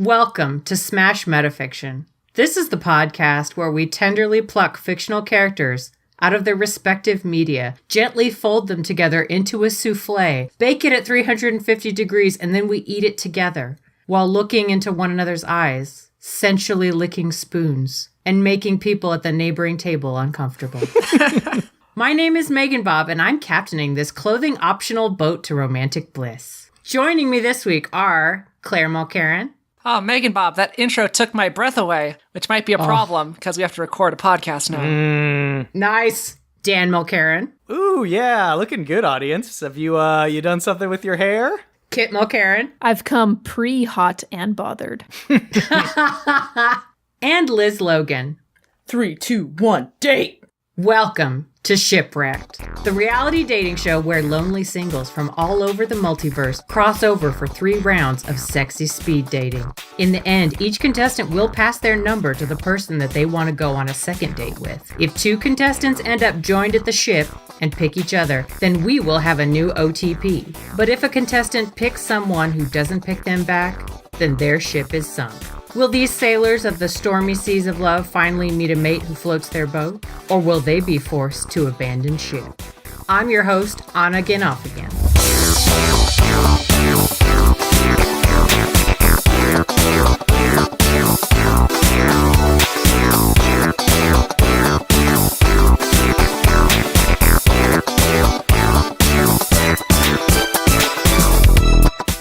Welcome to Smash Metafiction. This is the podcast where we tenderly pluck fictional characters out of their respective media, gently fold them together into a souffle, bake it at 350 degrees, and then we eat it together while looking into one another's eyes, sensually licking spoons, and making people at the neighboring table uncomfortable. My name is Megan Bob, and I'm captaining this clothing-optional boat to romantic bliss. Joining me this week are Claire Mulcairn. Oh, Megan Bob, that intro took my breath away, which might be a problem because we have to record a podcast now. Nice. Dan Mulcairn. Ooh, yeah, looking good, audience. Have you done something with your hair? Kit Mulcairn. I've come pre-hot and bothered. And Liz Logan. 3, 2, 1, date! Welcome to Shipwrecked, the reality dating show where lonely singles from all over the multiverse cross over for 3 rounds of sexy speed dating. In the end, each contestant will pass their number to the person that they want to go on a second date with. If 2 contestants end up joined at the ship and pick each other, then we will have a new OTP. But if a contestant picks someone who doesn't pick them back, then their ship is sunk. Will these sailors of the stormy seas of love finally meet a mate who floats their boat? Or will they be forced to abandon ship? I'm your host, Anna Ginoff-again.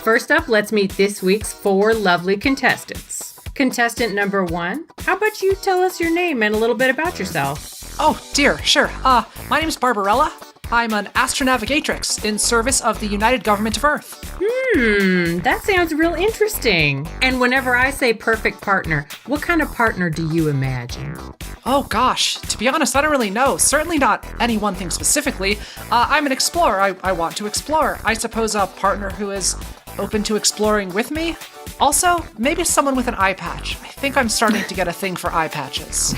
First up, let's meet this week's 4 lovely contestants. Contestant number 1, how about you tell us your name and a little bit about yourself? Oh, dear, sure. My name's Barbarella. I'm an astronavigatrix in service of the United Government of Earth. That sounds real interesting. And whenever I say perfect partner, what kind of partner do you imagine? Oh, gosh. To be honest, I don't really know. Certainly not any one thing specifically. I'm an explorer. I want to explore. I suppose a partner who is open to exploring with me? Also, maybe someone with an eye patch. I think I'm starting to get a thing for eye patches.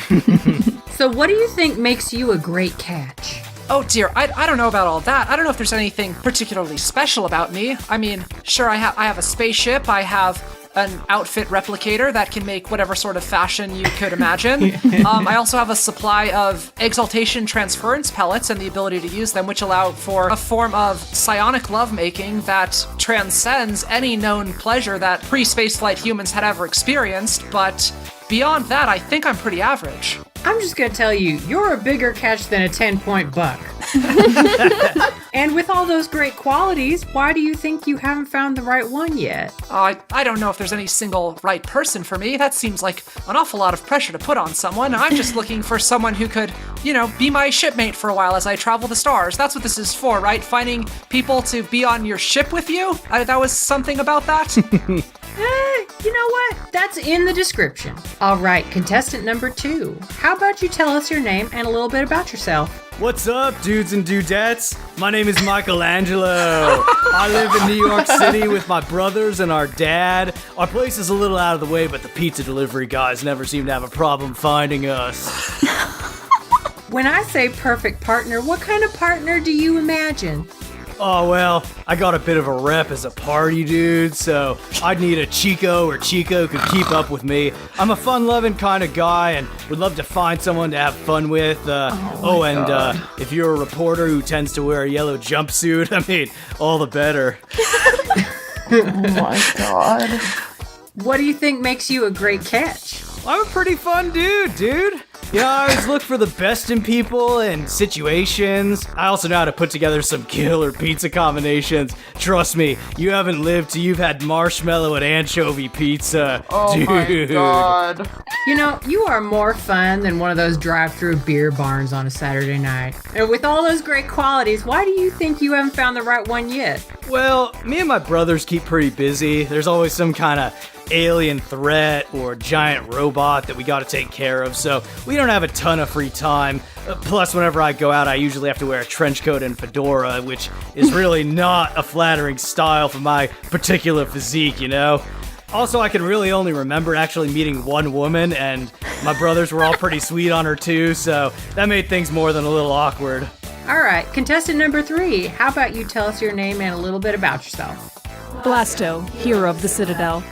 So what do you think makes you a great catch? Oh dear, I don't know about all that. I don't know if there's anything particularly special about me. I mean, sure, I have a spaceship, I have an outfit replicator that can make whatever sort of fashion you could imagine. I also have a supply of exaltation transference pellets and the ability to use them, which allow for a form of psionic lovemaking that transcends any known pleasure that pre-spaceflight humans had ever experienced, but beyond that, I think I'm pretty average. I'm just gonna tell you, you're a bigger catch than a 10-point buck. And with all those great qualities, why do you think you haven't found the right one yet? I don't know if there's any single right person for me. That seems like an awful lot of pressure to put on someone. I'm just looking for someone who could, be my shipmate for a while as I travel the stars. That's what this is for, right? Finding people to be on your ship with you? That was something about that? You know what? That's in the description. All right, contestant number 2. How about you tell us your name and a little bit about yourself? What's up, dudes and dudettes? My name is Michelangelo. I live in New York City with my brothers and our dad. Our place is a little out of the way, but the pizza delivery guys never seem to have a problem finding us. When I say perfect partner, what kind of partner do you imagine? Oh, well, I got a bit of a rep as a party dude, so I'd need a Chico or Chico could keep up with me. I'm a fun-loving kind of guy and would love to find someone to have fun with. If you're a reporter who tends to wear a yellow jumpsuit, I mean, all the better. Oh my god. What do you think makes you a great catch? I'm a pretty fun dude. I always look for the best in people and situations. I also know how to put together some killer pizza combinations. Trust me, you haven't lived till you've had marshmallow and anchovy pizza. Oh dude. my god. You are more fun than one of those drive-through beer barns on a Saturday night. And with all those great qualities, why do you think you haven't found the right one yet? Well, me and my brothers keep pretty busy. There's always some kind of alien threat or giant robot that we got to take care of, so we don't have a ton of free time. Plus, whenever I go out, I usually have to wear a trench coat and fedora, which is really not a flattering style for my particular physique, Also, I can really only remember actually meeting one woman, and my brothers were all pretty sweet on her too, so that made things more than a little awkward. All right, contestant number 3, how about you tell us your name and a little bit about yourself? Blasto, hero of the Citadel.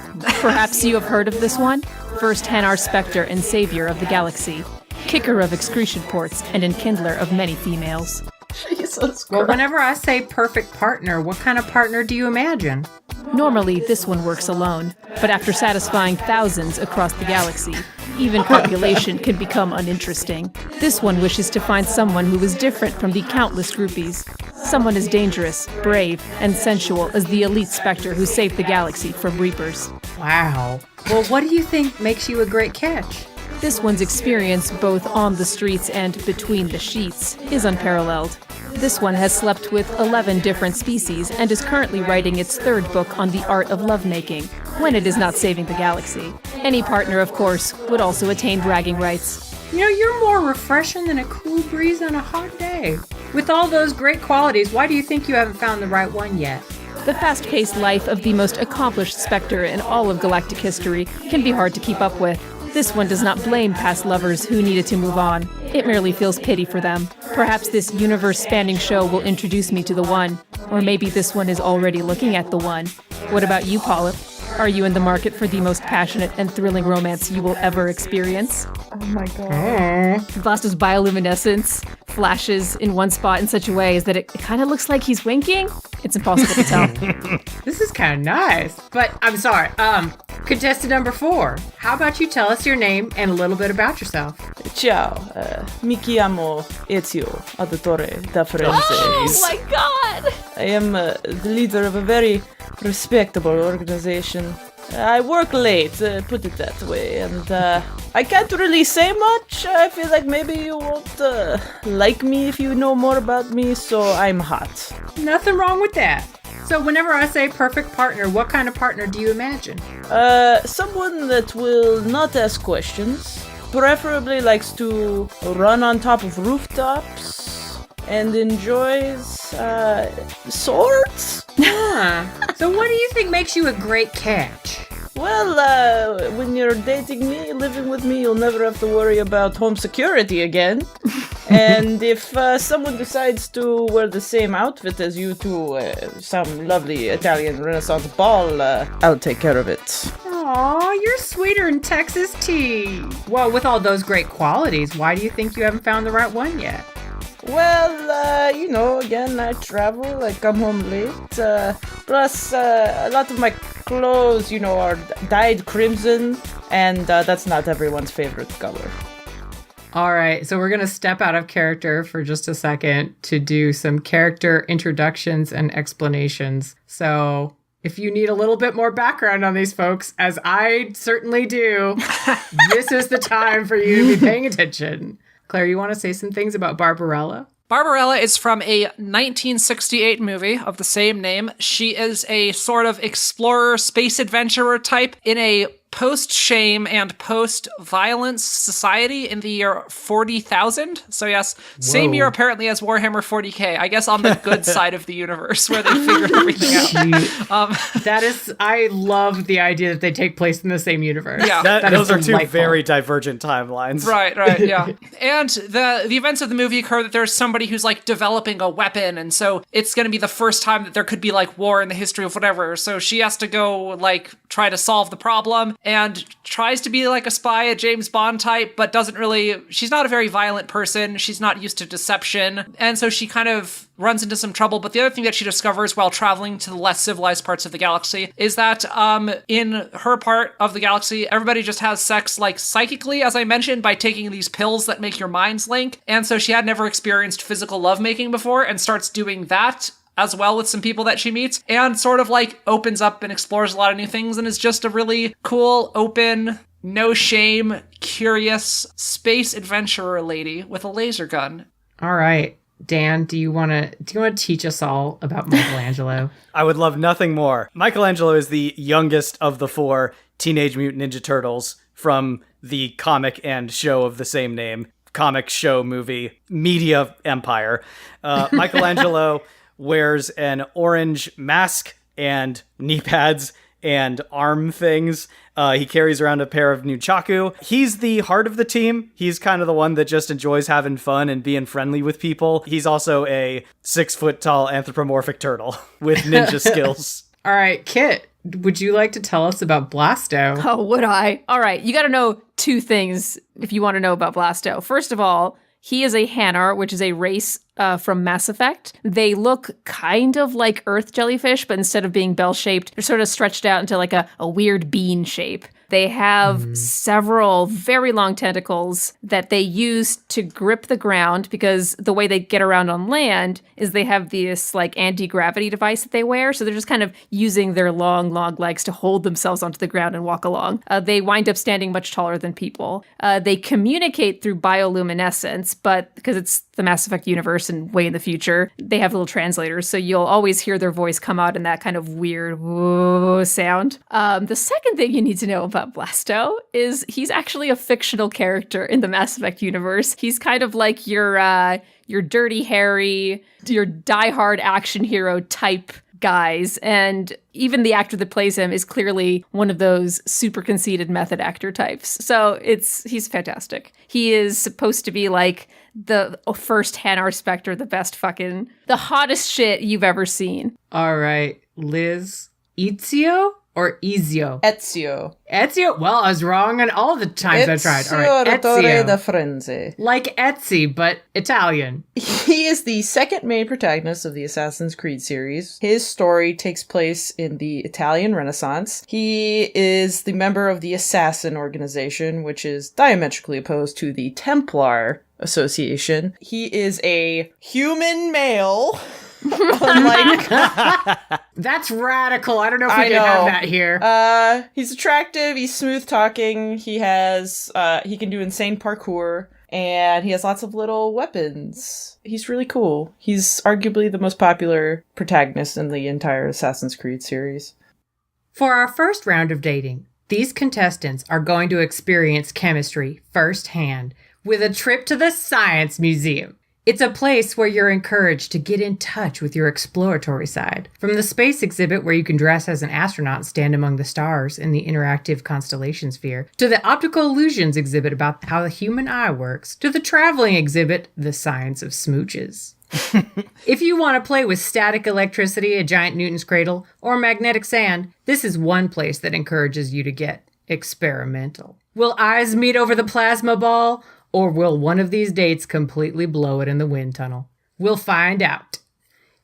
Perhaps you have heard of this one? First Hanar Spectre and savior of the galaxy. Kicker of excretion ports and enkindler of many females. Jesus Well, Christ. whenever I say perfect partner, what kind of partner do you imagine? Normally, this one works alone, but after satisfying thousands across the galaxy, even copulation can become uninteresting. This one wishes to find someone who is different from the countless groupies. Someone as dangerous, brave, and sensual as the elite Spectre who saved the galaxy from Reapers. Wow. Well, what do you think makes you a great catch? This one's experience, both on the streets and between the sheets, is unparalleled. This one has slept with 11 different species and is currently writing its third book on the art of lovemaking, when it is not saving the galaxy. Any partner, of course, would also attain bragging rights. You know, you're more refreshing than a cool breeze on a hot day. With all those great qualities, why do you think you haven't found the right one yet? The fast-paced life of the most accomplished Spectre in all of galactic history can be hard to keep up with. This one does not blame past lovers who needed to move on. It merely feels pity for them. Perhaps this universe-spanning show will introduce me to the one. Or maybe this one is already looking at the one. What about you, Polyp? Are you in the market for the most passionate and thrilling romance you will ever experience? Oh my god. Blasto's bioluminescence flashes in one spot in such a way as that it kind of looks like he's winking. It's impossible to tell. This is kind of nice. But I'm sorry. Contestant number 4. How about you tell us your name and a little bit about yourself? Ciao. Mi chiamo Ezio Auditore da Firenze. Oh my god! I am the leader of a very respectable organization. I work late, put it that way, and I can't really say much. I feel like maybe you won't like me if you know more about me, so I'm hot. Nothing wrong with that. So whenever I say perfect partner, what kind of partner do you imagine? Someone that will not ask questions, preferably likes to run on top of rooftops, and enjoys swords. So what do you think makes you a great catch? Well, when you're dating me, living with me, you'll never have to worry about home security again. And if someone decides to wear the same outfit as you to some lovely Italian Renaissance ball, I'll take care of it. Aw, you're sweeter than Texas tea. Well, with all those great qualities, why do you think you haven't found the right one yet? Well, again, I travel, I come home late. Plus, a lot of my clothes, are dyed crimson, and that's not everyone's favorite color. All right, so we're going to step out of character for just a second to do some character introductions and explanations. So if you need a little bit more background on these folks, as I certainly do, this is the time for you to be paying attention. Claire, you want to say some things about Barbarella? Barbarella is from a 1968 movie of the same name. She is a sort of explorer, space adventurer type in a post-shame and post-violence society in the year 40,000. So yes, same year apparently as Warhammer 40k. I guess on the good side of the universe where they figured everything out. I love the idea that they take place in the same universe. Yeah. Those are two delightful. very divergent timelines. Right, yeah. And the events of the movie occur that there's somebody who's like developing a weapon, and so it's going to be the first time that there could be like war in the history of whatever. So she has to go like try to solve the problem and tries to be like a spy, a James Bond type, but she's not a very violent person. She's not used to deception. And so she kind of runs into some trouble. But the other thing that she discovers while traveling to the less civilized parts of the galaxy is that in her part of the galaxy, everybody just has sex like psychically, as I mentioned, by taking these pills that make your minds link. And so she had never experienced physical lovemaking before and starts doing that as well with some people that she meets, and sort of like opens up and explores a lot of new things, and is just a really cool, open, no shame, curious space adventurer lady with a laser gun. All right, Dan, do you want to teach us all about Michelangelo? I would love nothing more. Michelangelo is the youngest of the 4 Teenage Mutant Ninja Turtles from the comic and show of the same name. Comic, show, movie, media empire. Michelangelo wears an orange mask and knee pads and arm things. He carries around a pair of nunchaku. He's the heart of the team. He's kind of the one that just enjoys having fun and being friendly with people. He's also a 6-foot tall anthropomorphic turtle with ninja skills. All right, Kit, would you like to tell us about Blasto? Oh, would I? All right, you got to know two things if you want to know about Blasto. First of all, he is a Hanar, which is a race from Mass Effect. They look kind of like Earth jellyfish, but instead of being bell-shaped, they're sort of stretched out into like a weird bean shape. They have several very long tentacles that they use to grip the ground, because the way they get around on land is they have this like anti-gravity device that they wear. So they're just kind of using their long legs to hold themselves onto the ground and walk along. They wind up standing much taller than people. They communicate through bioluminescence, but because it's the Mass Effect universe and way in the future, they have little translators. So you'll always hear their voice come out in that kind of weird whoa sound. The second thing you need to know about Blasto is he's actually a fictional character in the Mass Effect universe. He's kind of like your Dirty Harry, your diehard action hero type guys, and even the actor that plays him is clearly one of those super conceited method actor types. So he's fantastic. He is supposed to be like the first Hanar Spectre, the hottest shit you've ever seen. All right, Liz, Ezio or Ezio? Ezio. Ezio? Well, I was wrong on all the times I tried. All right, Ezio da Ezio. Frenzy. Like Etsy, but Italian. He is the second main protagonist of the Assassin's Creed series. His story takes place in the Italian Renaissance. He is the member of the Assassin organization, which is diametrically opposed to the Templar Association. He is a human male. That's radical. I don't know if we can have that here. He's attractive. He's smooth talking. He can do insane parkour, and he has lots of little weapons. He's really cool. He's arguably the most popular protagonist in the entire Assassin's Creed series. For our first round of dating, these contestants are going to experience chemistry firsthand with a trip to the Science Museum. It's a place where you're encouraged to get in touch with your exploratory side. From the space exhibit where you can dress as an astronaut and stand among the stars in the interactive constellation sphere, to the optical illusions exhibit about how the human eye works, to the traveling exhibit, The Science of Smooches. If you want to play with static electricity, a giant Newton's cradle, or magnetic sand, this is one place that encourages you to get experimental. Will eyes meet over the plasma ball? Or will one of these dates completely blow it in the wind tunnel? We'll find out.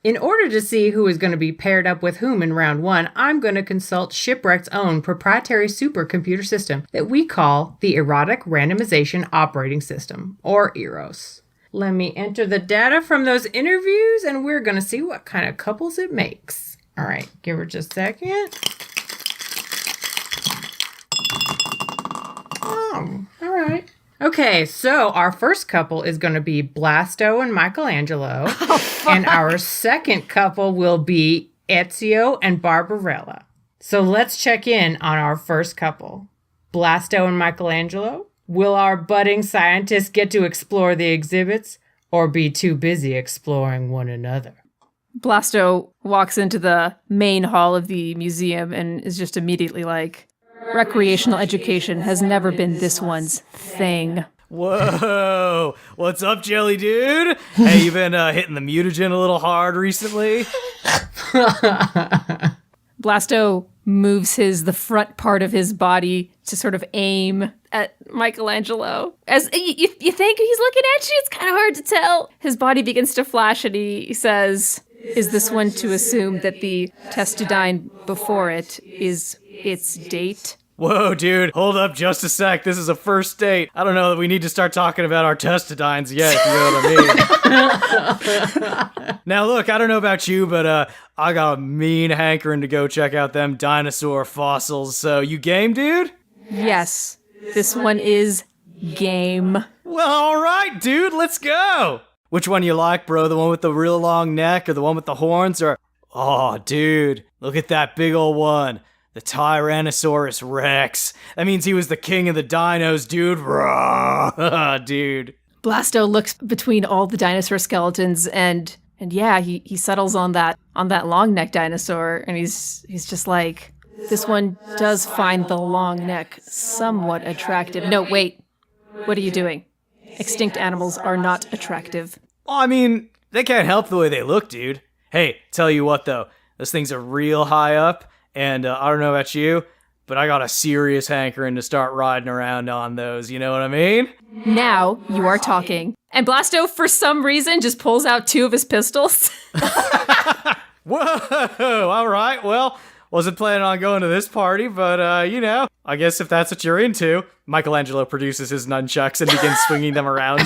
In order to see who is going to be paired up with whom in round one, I'm going to consult Shipwreck's own proprietary supercomputer system that we call the Erotic Randomization Operating System, or EROS. Let me enter the data from those interviews, and we're going to see what kind of couples it makes. All right, give her just a second. Oh, all right. Okay, so our first couple is going to be Blasto and Michelangelo. And our second couple will be Ezio and Barbarella. So let's check in on our first couple. Blasto and Michelangelo? Will our budding scientists get to explore the exhibits or be too busy exploring one another? Blasto walks into the main hall of the museum and is just immediately like, recreational education has never been this one's thing. Whoa, what's up, Jelly Dude? Hey, you been hitting the mutagen a little hard recently? Blasto moves the front part of his body to sort of aim at Michelangelo. As you think he's looking at you, it's kind of hard to tell. His body begins to flash and he says, is this one to assume that the testodyne before it is its date? Whoa, dude, hold up just a sec. This is a first date. I don't know that we need to start talking about our testodynes yet, if you know what I mean. Now, look, I don't know about you, but I got a mean hankering to go check out them dinosaur fossils. So, you game, dude? Yes, this one is game. Well, all right, dude, let's go. Which one you like, bro? The one with the real long neck or the one with the horns? Or, oh, dude, look at that big old one. The Tyrannosaurus Rex. That means he was the king of the dinos, dude. Raw, dude. Blasto looks between all the dinosaur skeletons and yeah, he settles on that long neck dinosaur, and he's just like, this one does find the long neck somewhat attractive. No, wait. What are you doing? Extinct animals are not attractive. Well, I mean, they can't help the way they look, dude. Hey, tell you what though. Those things are real high up, and I don't know about you, but I got a serious hankering to start riding around on those, you know what I mean? Now you are talking. And Blasto, for some reason, just pulls out 2 of his pistols. Whoa, all right, well, wasn't planning on going to this party, but, I guess if that's what you're into. Michelangelo produces his nunchucks and begins swinging them around.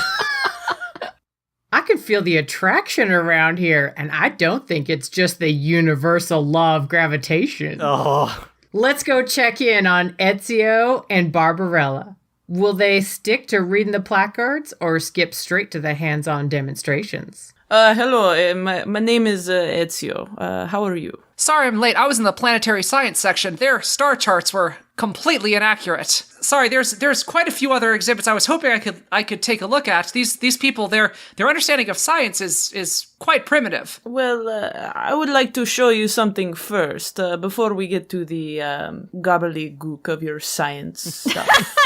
I can feel the attraction around here, and I don't think it's just the universal law of gravitation. Oh. Let's go check in on Ezio and Barbarella. Will they stick to reading the placards or skip straight to the hands-on demonstrations? Hello, my name is Ezio. How are you? Sorry I'm late. I was in the planetary science section. Their star charts were completely inaccurate. Sorry, there's quite a few other exhibits I was hoping I could take a look at. These people, their understanding of science is quite primitive. Well, I would like to show you something first, before we get to the gobbledygook of your science stuff.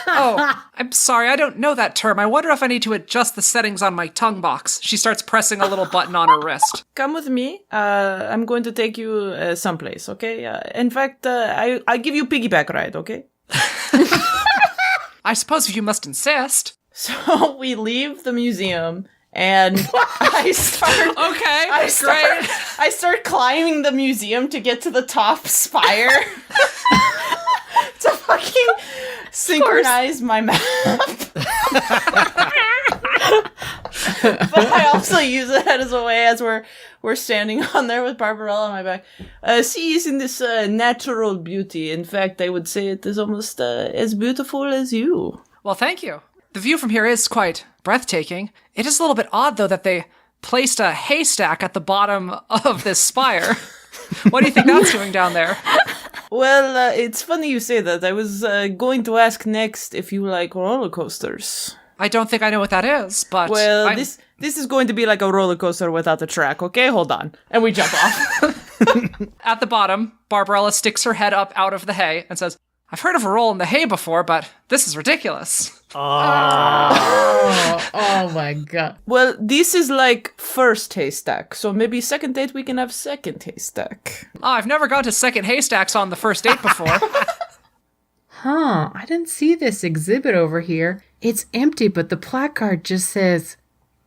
Oh, I'm sorry, I don't know that term. I wonder if I need to adjust the settings on my tongue box. She starts pressing a little button on her wrist. Come with me. I'm going to take you someplace, okay? In fact, I give you piggyback ride, okay? I suppose if you must insist. So we leave the museum, and I start climbing the museum to get to the top spire to fucking synchronize my map. But I also use it as a way as we're standing on there with Barbarella on my back. She is in this natural beauty. In fact, I would say it is almost as beautiful as you. Well, thank you. The view from here is quite breathtaking. It is a little bit odd, though, that they placed a haystack at the bottom of this spire. What do you think that's doing down there? Well, it's funny you say that. I was going to ask next if you like roller coasters. I don't think I know what that is, but... Well, this is going to be like a roller coaster without a track, okay? Hold on. And we jump off. At the bottom, Barbarella sticks her head up out of the hay and says, I've heard of a roll in the hay before, but this is ridiculous. Oh my god. Well, this is like first haystack, so maybe second date we can have second haystack. Oh, I've never gone to second haystacks on the first date before. Huh, I didn't see this exhibit over here. It's empty, but the placard just says,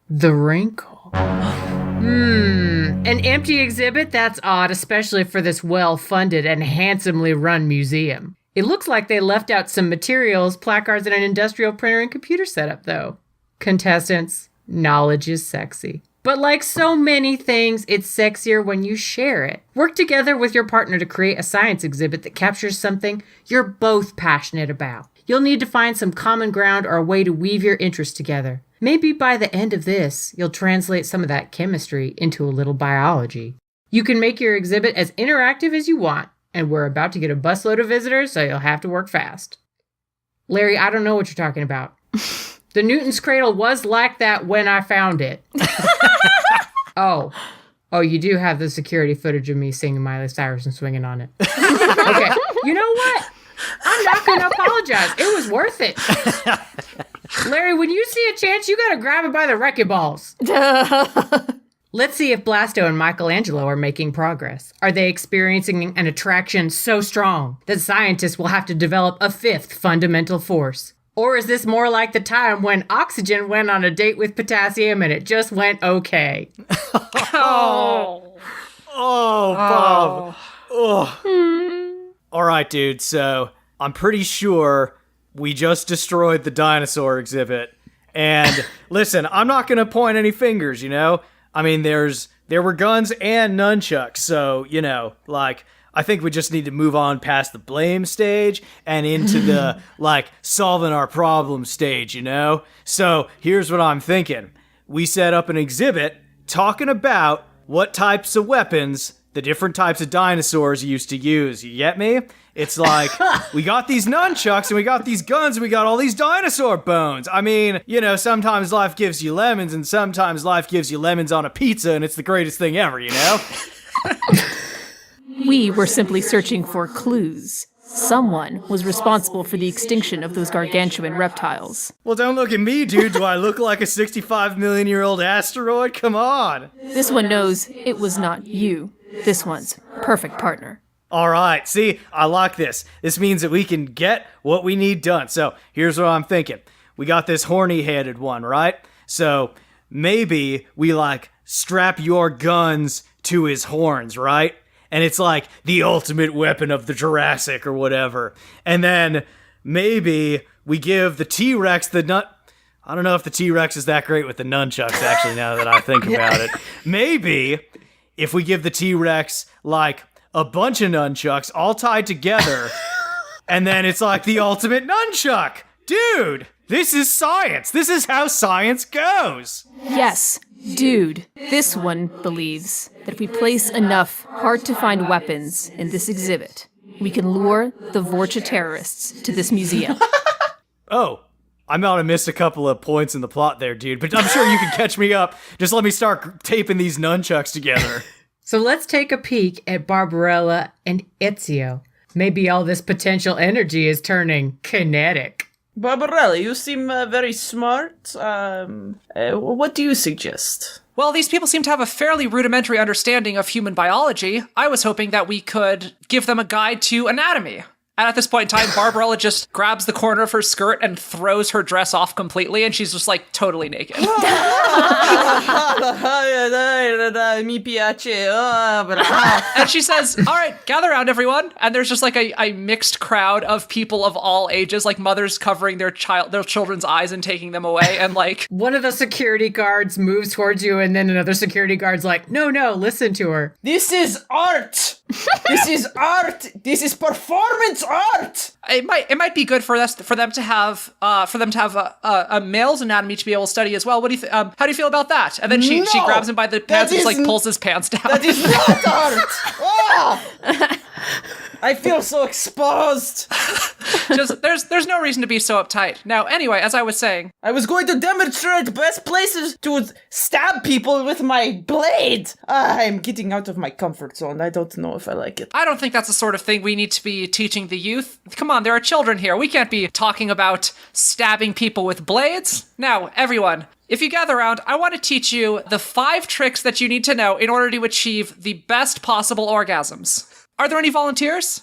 The Wrinkle. An empty exhibit? That's odd, especially for this well-funded and handsomely run museum. It looks like they left out some materials, placards, and an industrial printer and computer setup, though. Contestants, knowledge is sexy. But like so many things, it's sexier when you share it. Work together with your partner to create a science exhibit that captures something you're both passionate about. You'll need to find some common ground or a way to weave your interests together. Maybe by the end of this, you'll translate some of that chemistry into a little biology. You can make your exhibit as interactive as you want, and we're about to get a busload of visitors, so you'll have to work fast. Larry, I don't know what you're talking about. The Newton's cradle was like that when I found it. Oh, you do have the security footage of me singing Miley Cyrus and swinging on it. Okay, you know what? I'm not going to apologize. It was worth it. Larry, when you see a chance, you got to grab it by the wrecking balls. Let's see if Blasto and Michelangelo are making progress. Are they experiencing an attraction so strong that scientists will have to develop a fifth fundamental force? Or is this more like the time when oxygen went on a date with potassium and it just went okay? Oh, Bob. Oh. All right, dude, so I'm pretty sure we just destroyed the dinosaur exhibit. And listen, I'm not going to point any fingers, you know? I mean, there were guns and nunchucks, so, I think we just need to move on past the blame stage and into the, solving our problem stage, you know? So, here's what I'm thinking. We set up an exhibit talking about what types of weapons the different types of dinosaurs used to use. You get me? It's like, we got these nunchucks and we got these guns and we got all these dinosaur bones. I mean, sometimes life gives you lemons and sometimes life gives you lemons on a pizza and it's the greatest thing ever, you know? We were simply searching for clues. Someone was responsible for the extinction of those gargantuan reptiles. Well, don't look at me, dude. Do I look like a 65 million year old asteroid? Come on. This one knows it was not you. This one's perfect partner. All right, see, I like this. This means that we can get what we need done. So here's what I'm thinking. We got this horny-headed one, right? So maybe we, strap your guns to his horns, right? And it's like the ultimate weapon of the Jurassic or whatever. And then maybe we give the T-Rex the nut... I don't know if the T-Rex is that great with the nunchucks, actually, now that I think about it. Maybe if we give the T-Rex, a bunch of nunchucks all tied together, and then it's like the ultimate nunchuck. Dude, this is science. This is how science goes. Yes, dude, this one believes that if we place enough hard-to-find weapons in this exhibit, we can lure the Vorcha terrorists to this museum. Oh, I might have missed a couple of points in the plot there, dude, but I'm sure you can catch me up. Just let me start taping these nunchucks together. So let's take a peek at Barbarella and Ezio. Maybe all this potential energy is turning kinetic. Barbarella, you seem very smart. What do you suggest? Well, these people seem to have a fairly rudimentary understanding of human biology. I was hoping that we could give them a guide to anatomy. And at this point in time, Barbarella just grabs the corner of her skirt and throws her dress off completely, and she's just, totally naked. Mi piace. And she says, all right, gather around, everyone. And there's just, a mixed crowd of people of all ages, mothers covering their children's eyes and taking them away, and, One of the security guards moves towards you, and then another security guard's like, no, listen to her. This is art. This is art. This is performance art. It might be good for them to have a male's anatomy to be able to study as well. What do you how do you feel about that? And then she grabs him by the pants and just pulls his pants down. That is not art. Oh! I feel so exposed. Just there's no reason to be so uptight. Now, anyway, as I was saying, I was going to demonstrate best places to stab people with my blade. I'm getting out of my comfort zone. I don't know if I like it. I don't think that's the sort of thing we need to be teaching the youth. Come on, there are children here. We can't be talking about stabbing people with blades. Now, everyone, if you gather around, I want to teach you the 5 tricks that you need to know in order to achieve the best possible orgasms. Are there any volunteers?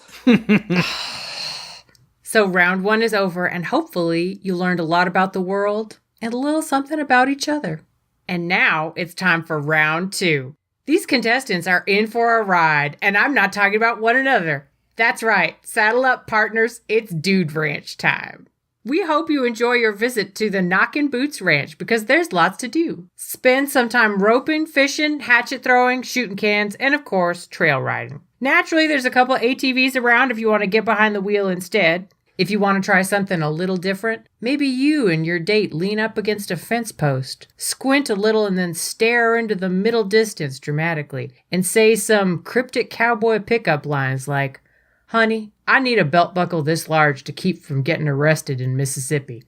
So round 1 is over, and hopefully you learned a lot about the world and a little something about each other. And now it's time for round 2. These contestants are in for a ride, and I'm not talking about one another. That's right, saddle up, partners. It's Dude Ranch time. We hope you enjoy your visit to the Knockin' Boots Ranch because there's lots to do. Spend some time roping, fishing, hatchet throwing, shooting cans, and of course, trail riding. Naturally, there's a couple ATVs around if you want to get behind the wheel instead. If you want to try something a little different, maybe you and your date lean up against a fence post, squint a little and then stare into the middle distance dramatically, and say some cryptic cowboy pickup lines like, "Honey, I need a belt buckle this large to keep from getting arrested in Mississippi."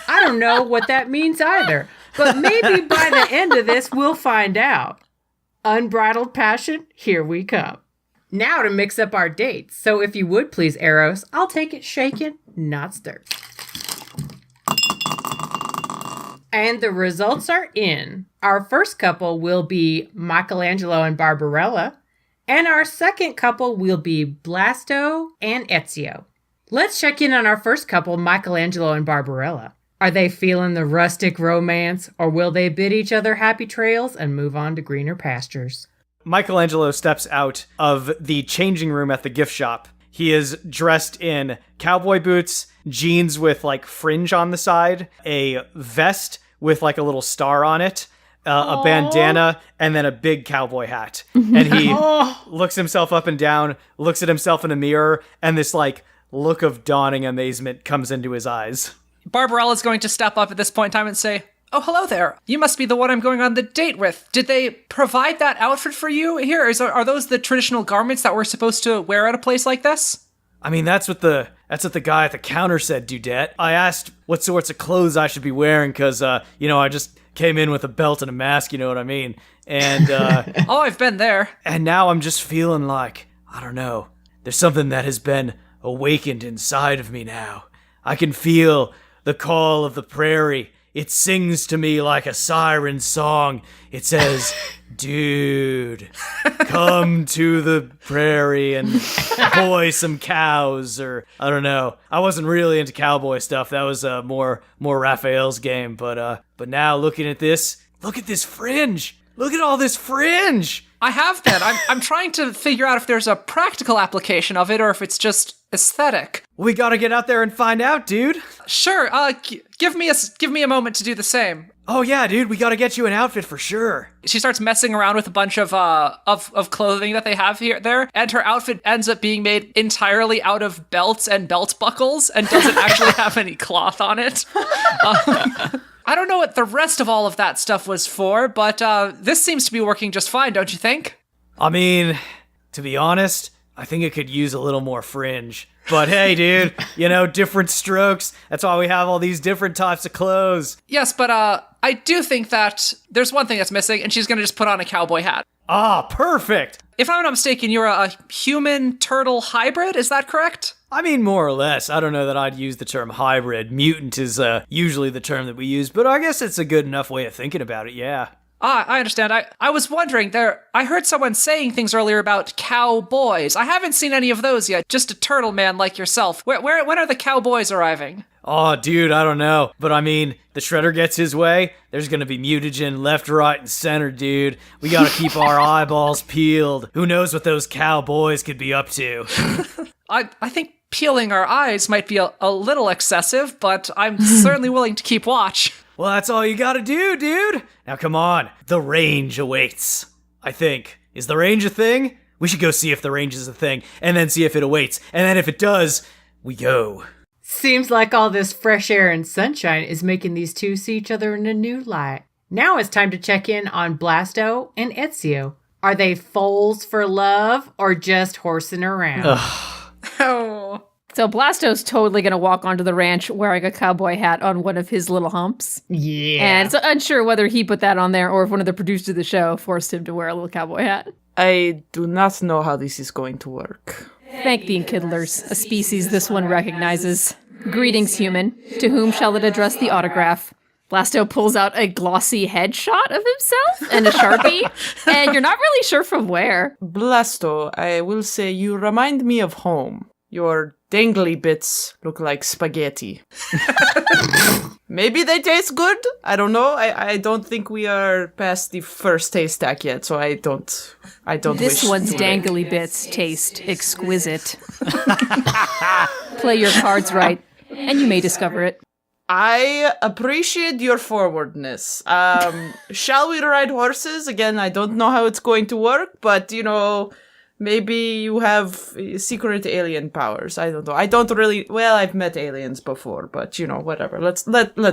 I don't know what that means either, but maybe by the end of this, we'll find out. Unbridled passion, here we come. Now to mix up our dates. So if you would please, Eros, I'll take it shaken, not stirred. And the results are in. Our first couple will be Michelangelo and Barbarella. And our second couple will be Blasto and Ezio. Let's check in on our first couple, Michelangelo and Barbarella. Are they feeling the rustic romance, or will they bid each other happy trails and move on to greener pastures? Michelangelo steps out of the changing room at the gift shop. He is dressed in cowboy boots, jeans with fringe on the side, a vest with a little star on it, a bandana, and then a big cowboy hat. And he looks himself up and down, looks at himself in a mirror, and this look of dawning amazement comes into his eyes. Barbarella's going to step up at this point in time and say, "Oh, hello there. You must be the one I'm going on the date with. Did they provide that outfit for you here? Are those the traditional garments that we're supposed to wear at a place like this?" I mean, that's what the guy at the counter said, Dudette. I asked what sorts of clothes I should be wearing because, I just came in with a belt and a mask, you know what I mean? And, oh, I've been there. And now I'm just feeling I don't know, there's something that has been awakened inside of me now. I can feel the call of the prairie it sings to me like a siren song. It says, dude, come to the prairie and boy some cows, or I don't know. I wasn't really into cowboy stuff. That was more Raphael's game. But now looking at this, look at this fringe. Look at all this fringe. I have been. I'm trying to figure out if there's a practical application of it or if it's just aesthetic. We gotta get out there and find out, dude. Sure. Give me a moment to do the same. Oh yeah, dude, we gotta get you an outfit for sure. She starts messing around with a bunch of clothing that they have there, and her outfit ends up being made entirely out of belts and belt buckles and doesn't actually have any cloth on it. I don't know what the rest of all of that stuff was for, but this seems to be working just fine, don't you think? I mean, to be honest, I think it could use a little more fringe. But hey, dude, different strokes. That's why we have all these different types of clothes. Yes, but I do think that there's one thing that's missing, and she's going to just put on a cowboy hat. Ah, perfect. If I'm not mistaken, you're a human-turtle hybrid, is that correct? I mean, more or less. I don't know that I'd use the term hybrid. Mutant is usually the term that we use, but I guess it's a good enough way of thinking about it, yeah. I understand. I was wondering, I heard someone saying things earlier about cowboys. I haven't seen any of those yet, just a turtle man like yourself. When are the cowboys arriving? Oh, dude, I don't know. But I mean, the Shredder gets his way, there's gonna be mutagen left, right, and center, dude. We gotta keep our eyeballs peeled. Who knows what those cowboys could be up to? I think peeling our eyes might be a little excessive, but I'm certainly willing to keep watch. Well, that's all you gotta do, dude. Now come on, the range awaits, I think. Is the range a thing? We should go see if the range is a thing, and then see if it awaits. And then if it does, we go. Seems like all this fresh air and sunshine is making these two see each other in a new light. Now it's time to check in on Blasto and Ezio. Are they foals for love or just horsing around? Oh. So Blasto's totally going to walk onto the ranch wearing a cowboy hat on one of his little humps. Yeah. And it's unsure whether he put that on there or if one of the producers of the show forced him to wear a little cowboy hat. I do not know how this is going to work. Thank the Enkindlers, a species this one recognizes. Greetings, human. To whom shall it address the autograph? Blasto pulls out a glossy headshot of himself and a Sharpie, and you're not really sure from where. Blasto, I will say you remind me of home. Your dangly bits look like spaghetti. Maybe they taste good? I don't know. I don't think we are past the first taste stack yet, so I don't This wish one's to dangly bits taste exquisite. Play your cards right, and you may discover it. I appreciate your forwardness. Shall we ride horses? Again, I don't know how it's going to work, but, maybe you have secret alien powers. I don't know. I don't really... Well, I've met aliens before, but, whatever. Let's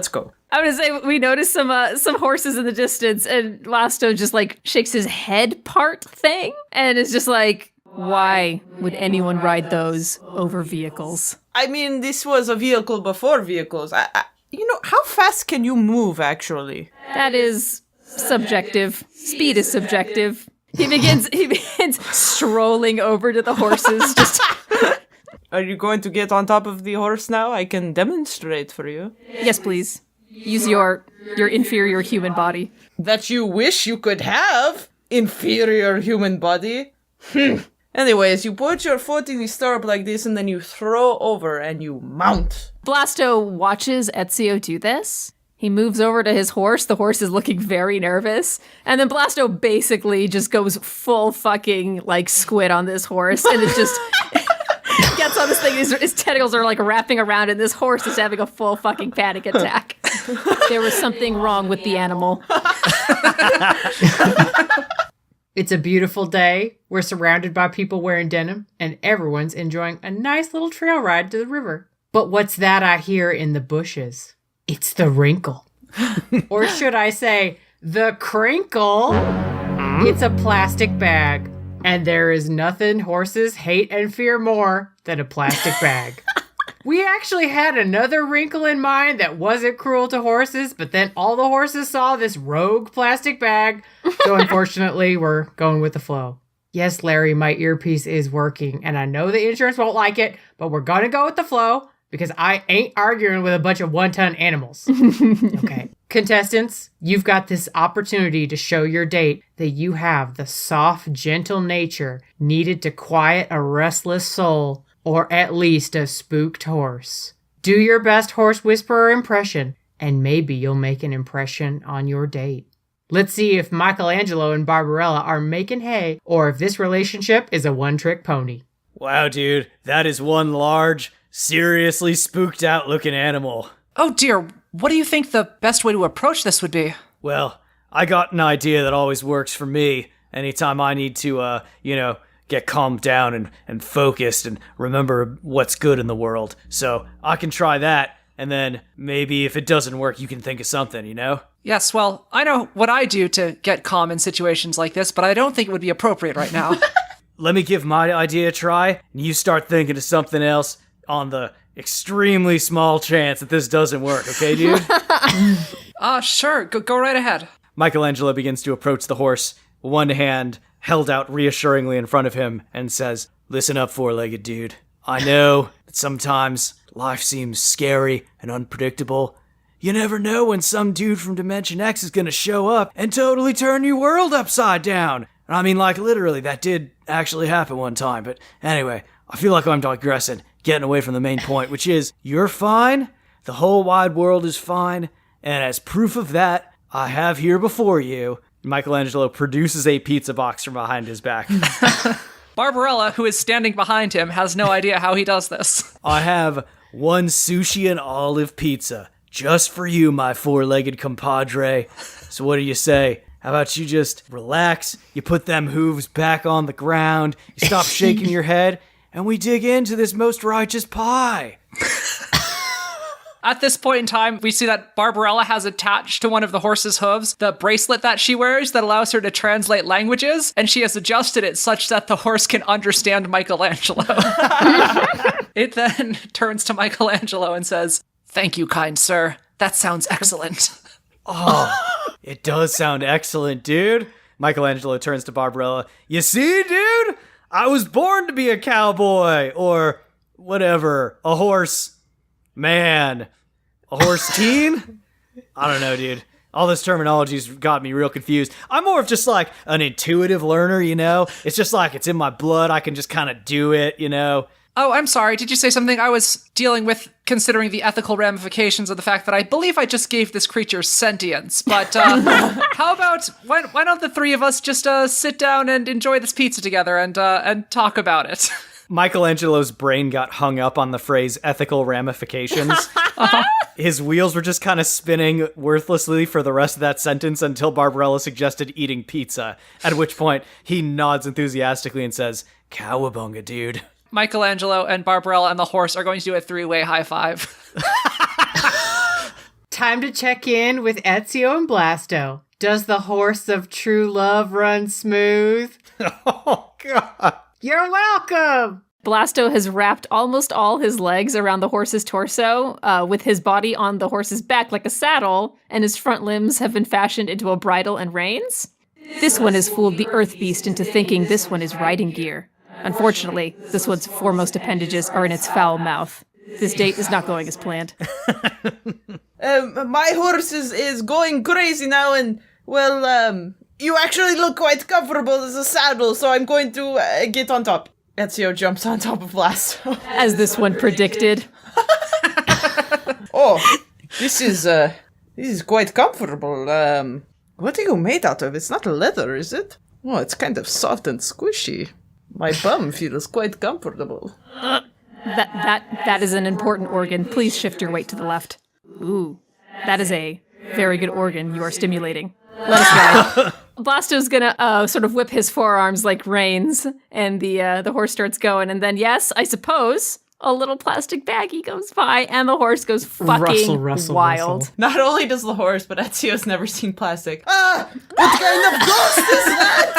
go. I was gonna say, we noticed some horses in the distance, and Blasto just, shakes his head part thing, and is just like, why would anyone ride those over vehicles? I mean, this was a vehicle before vehicles. How fast can you move, actually? That is subjective. Speed is subjective. He begins strolling over to the horses. Just. Are you going to get on top of the horse now? I can demonstrate for you. Yes, please. Use your inferior human body. That you wish you could have, inferior human body. Anyways, you put your foot in the stirrup like this, and then you throw over and you mount. Blasto watches Ezio do this. He moves over to his horse. The horse is looking very nervous. And then Blasto basically just goes full fucking, squid on this horse. And it just gets on this thing. His tentacles are, wrapping around, and this horse is having a full fucking panic attack. There was something wrong with the animal. It's a beautiful day. We're surrounded by people wearing denim, and everyone's enjoying a nice little trail ride to the river. But what's that I hear in the bushes? It's the wrinkle. Or should I say, the crinkle? It's a plastic bag. And there is nothing horses hate and fear more than a plastic bag. We actually had another wrinkle in mind that wasn't cruel to horses, but then all the horses saw this rogue plastic bag. So unfortunately, we're going with the flow. Yes, Larry, my earpiece is working, and I know the insurance won't like it, but we're going to go with the flow. because I ain't arguing with a bunch of one-ton animals. Okay. Contestants, you've got this opportunity to show your date that you have the soft, gentle nature needed to quiet a restless soul, or at least a spooked horse. Do your best horse whisperer impression, and maybe you'll make an impression on your date. Let's see if Michelangelo and Barbarella are making hay, or if this relationship is a one-trick pony. Wow, dude, that is one large, seriously spooked out looking animal. Oh dear, what do you think the best way to approach this would be? Well, I got an idea that always works for me anytime I need to, get calmed down and focused and remember what's good in the world. So I can try that, and then maybe if it doesn't work, you can think of something, you know? Yes, well, I know what I do to get calm in situations like this, but I don't think it would be appropriate right now. Let me give my idea a try, and you start thinking of something else on the extremely small chance that this doesn't work, okay, dude? Sure, go right ahead. Michelangelo begins to approach the horse, one hand held out reassuringly in front of him, and says, "Listen up, four-legged dude. I know that sometimes life seems scary and unpredictable. You never know when some dude from Dimension X is gonna show up and totally turn your world upside down. And I mean, like, literally, that did actually happen one time. But anyway, I feel like I'm digressing, getting away from the main point, which is, you're fine, the whole wide world is fine, and as proof of that, I have here before you," Michelangelo produces a pizza box from behind his back. Barbarella, who is standing behind him, has no idea how he does this. "I have one sushi and olive pizza, just for you, my four-legged compadre. So what do you say? How about you just relax, you put them hooves back on the ground, you stop shaking your head, and we dig into this most righteous pie." At this point in time, we see that Barbarella has attached to one of the horse's hooves the bracelet that she wears that allows her to translate languages, and she has adjusted it such that the horse can understand Michelangelo. It then turns to Michelangelo and says, "Thank you, kind sir. That sounds excellent." Oh, it does sound excellent, dude. Michelangelo turns to Barbarella. "You see, dude? I was born to be a cowboy, or whatever, a horse man, a horse teen?" I don't know, dude. All this terminology's got me real confused. I'm more of just like an intuitive learner, you know? It's just like it's in my blood. I can just kind of do it, you know? Oh, I'm sorry. Did you say something? I was dealing with considering the ethical ramifications of the fact that I believe I just gave this creature sentience. But how about, why don't the three of us just sit down and enjoy this pizza together and talk about it? Michelangelo's brain got hung up on the phrase ethical ramifications. His wheels were just kind of spinning worthlessly for the rest of that sentence until Barbarella suggested eating pizza, at which point he nods enthusiastically and says, "Cowabunga, dude." Michelangelo and Barbarella and the horse are going to do a three-way high five. Time to check in with Ezio and Blasto. Does the horse of true love run smooth? Oh, God. You're welcome! Blasto has wrapped almost all his legs around the horse's torso, with his body on the horse's back like a saddle, and his front limbs have been fashioned into a bridle and reins. This one has fooled the earth beast into thinking this one is riding gear. Unfortunately, this one's foremost appendages are in its foul mouth. This date is not going as planned. My horse is going crazy now, and, well, you actually look quite comfortable as a saddle, so I'm going to get on top. Ezio jumps on top of Blasto. As this one predicted. Oh, this is quite comfortable. What are you made out of? It's not leather, is it? Oh, it's kind of soft and squishy. My bum feels quite comfortable. That is an important organ. Please shift your weight to the left. Ooh, that is a very good organ you are stimulating. Let us go. Blasto's gonna sort of whip his forearms like reins, and the horse starts going, and then yes, I suppose a little plastic baggie goes by, and the horse goes fucking wild. Rustle. Not only does the horse, but Ezio's never seen plastic. Ah! What kind of ghost is that?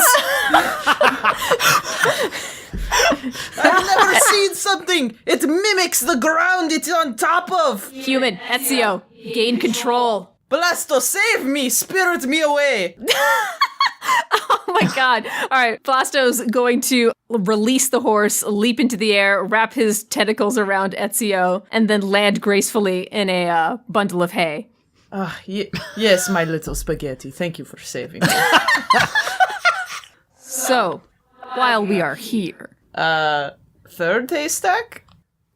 I've never seen something! It mimics the ground it's on top of! Human, Ezio, gain control. Blasto, save me! Spirit me away! Oh Oh my god. All right, Blasto's going to release the horse, leap into the air, wrap his tentacles around Ezio, and then land gracefully in a bundle of hay. Yes, my little spaghetti. Thank you for saving me. So, while we are here... Third haystack?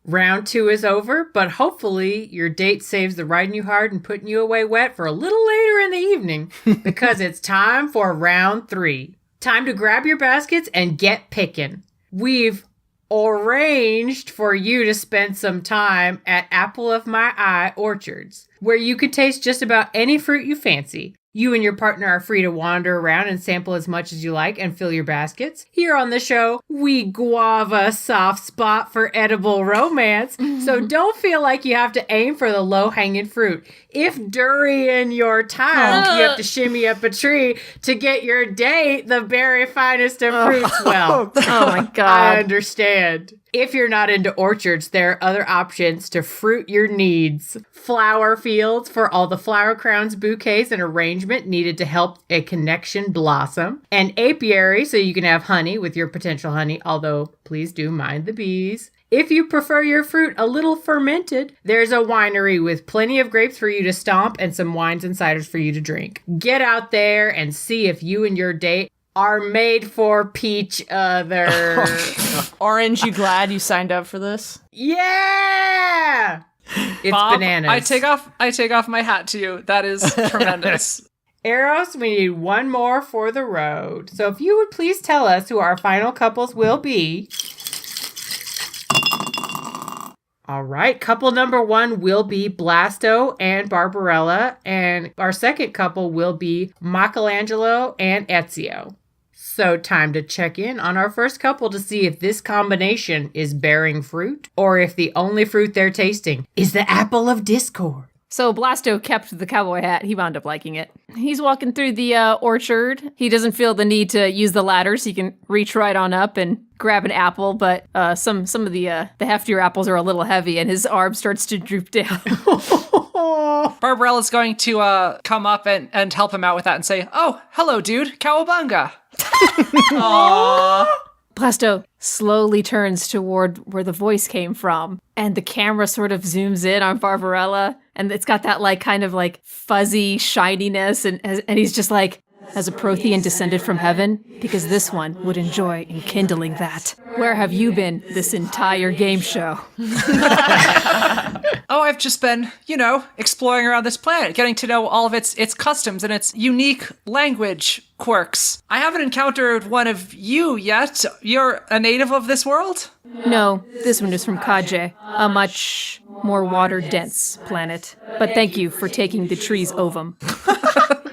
Round 2 is over, but hopefully your date saves the riding you hard and putting you away wet for a little later in the evening, because it's time for round 3. Time to grab your baskets and get picking. We've arranged for you to spend some time at Apple of My Eye Orchards, where you could taste just about any fruit you fancy. You and your partner are free to wander around and sample as much as you like and fill your baskets. Here on the show, we guava soft spot for edible romance, so don't feel like you have to aim for the low-hanging fruit. If during your time you have to shimmy up a tree to get your date the very finest of fruits, well, Oh my I god. understand. If you're not into orchards, there are other options to fruit your needs. Flower fields for all the flower crowns, bouquets, and arrangement needed to help a connection blossom. An apiary so you can have honey with your potential honey, although please do mind the bees. If you prefer your fruit a little fermented, there's a winery with plenty of grapes for you to stomp and some wines and ciders for you to drink. Get out there and see if you and your date are made for each other. Orange, you glad you signed up for this? Yeah! It's Bob, bananas. I take off my hat to you. That is tremendous. Eros, we need one more for the road. So if you would please tell us who our final couples will be. All right, couple number 1 will be Blasto and Barbarella, and our second couple will be Michelangelo and Ezio. So time to check in on our first couple to see if this combination is bearing fruit, or if the only fruit they're tasting is the apple of discord. So Blasto kept the cowboy hat. He wound up liking it. He's walking through the orchard. He doesn't feel the need to use the ladder, so he can reach right on up and grab an apple, but some of the heftier apples are a little heavy, and his arm starts to droop down. Barbarella's going to come up and help him out with that and say, "Oh, hello, dude. Cowabunga." Blasto slowly turns toward where the voice came from, and the camera sort of zooms in on Barbarella, and it's got that kind of fuzzy shininess, and he's just like, "As a Prothean descended from heaven, because this one would enjoy enkindling that. Where have you been this entire game show?" Oh, I've just been, exploring around this planet, getting to know all of its customs and its unique language quirks. I haven't encountered one of you yet. You're a native of this world? No, this one is from Kaje, a much more water-dense planet. But thank you for taking the tree's ovum.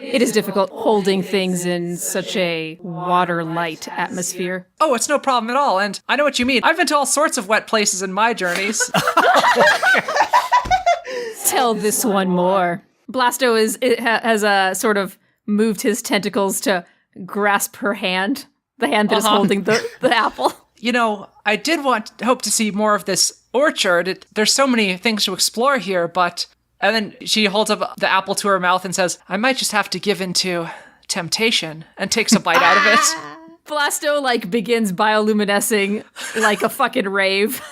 It is difficult holding things in such a water-light atmosphere. Oh, it's no problem at all, and I know what you mean. I've been to all sorts of wet places in my journeys. Tell this one more. Blasto has sort of moved his tentacles to grasp her hand, the hand that is holding the apple. I did hope to see more of this orchard. There's so many things to explore here, but... And then she holds up the apple to her mouth and says, "I might just have to give in to temptation," and takes a bite out of it. Blasto begins bioluminescing like a fucking rave.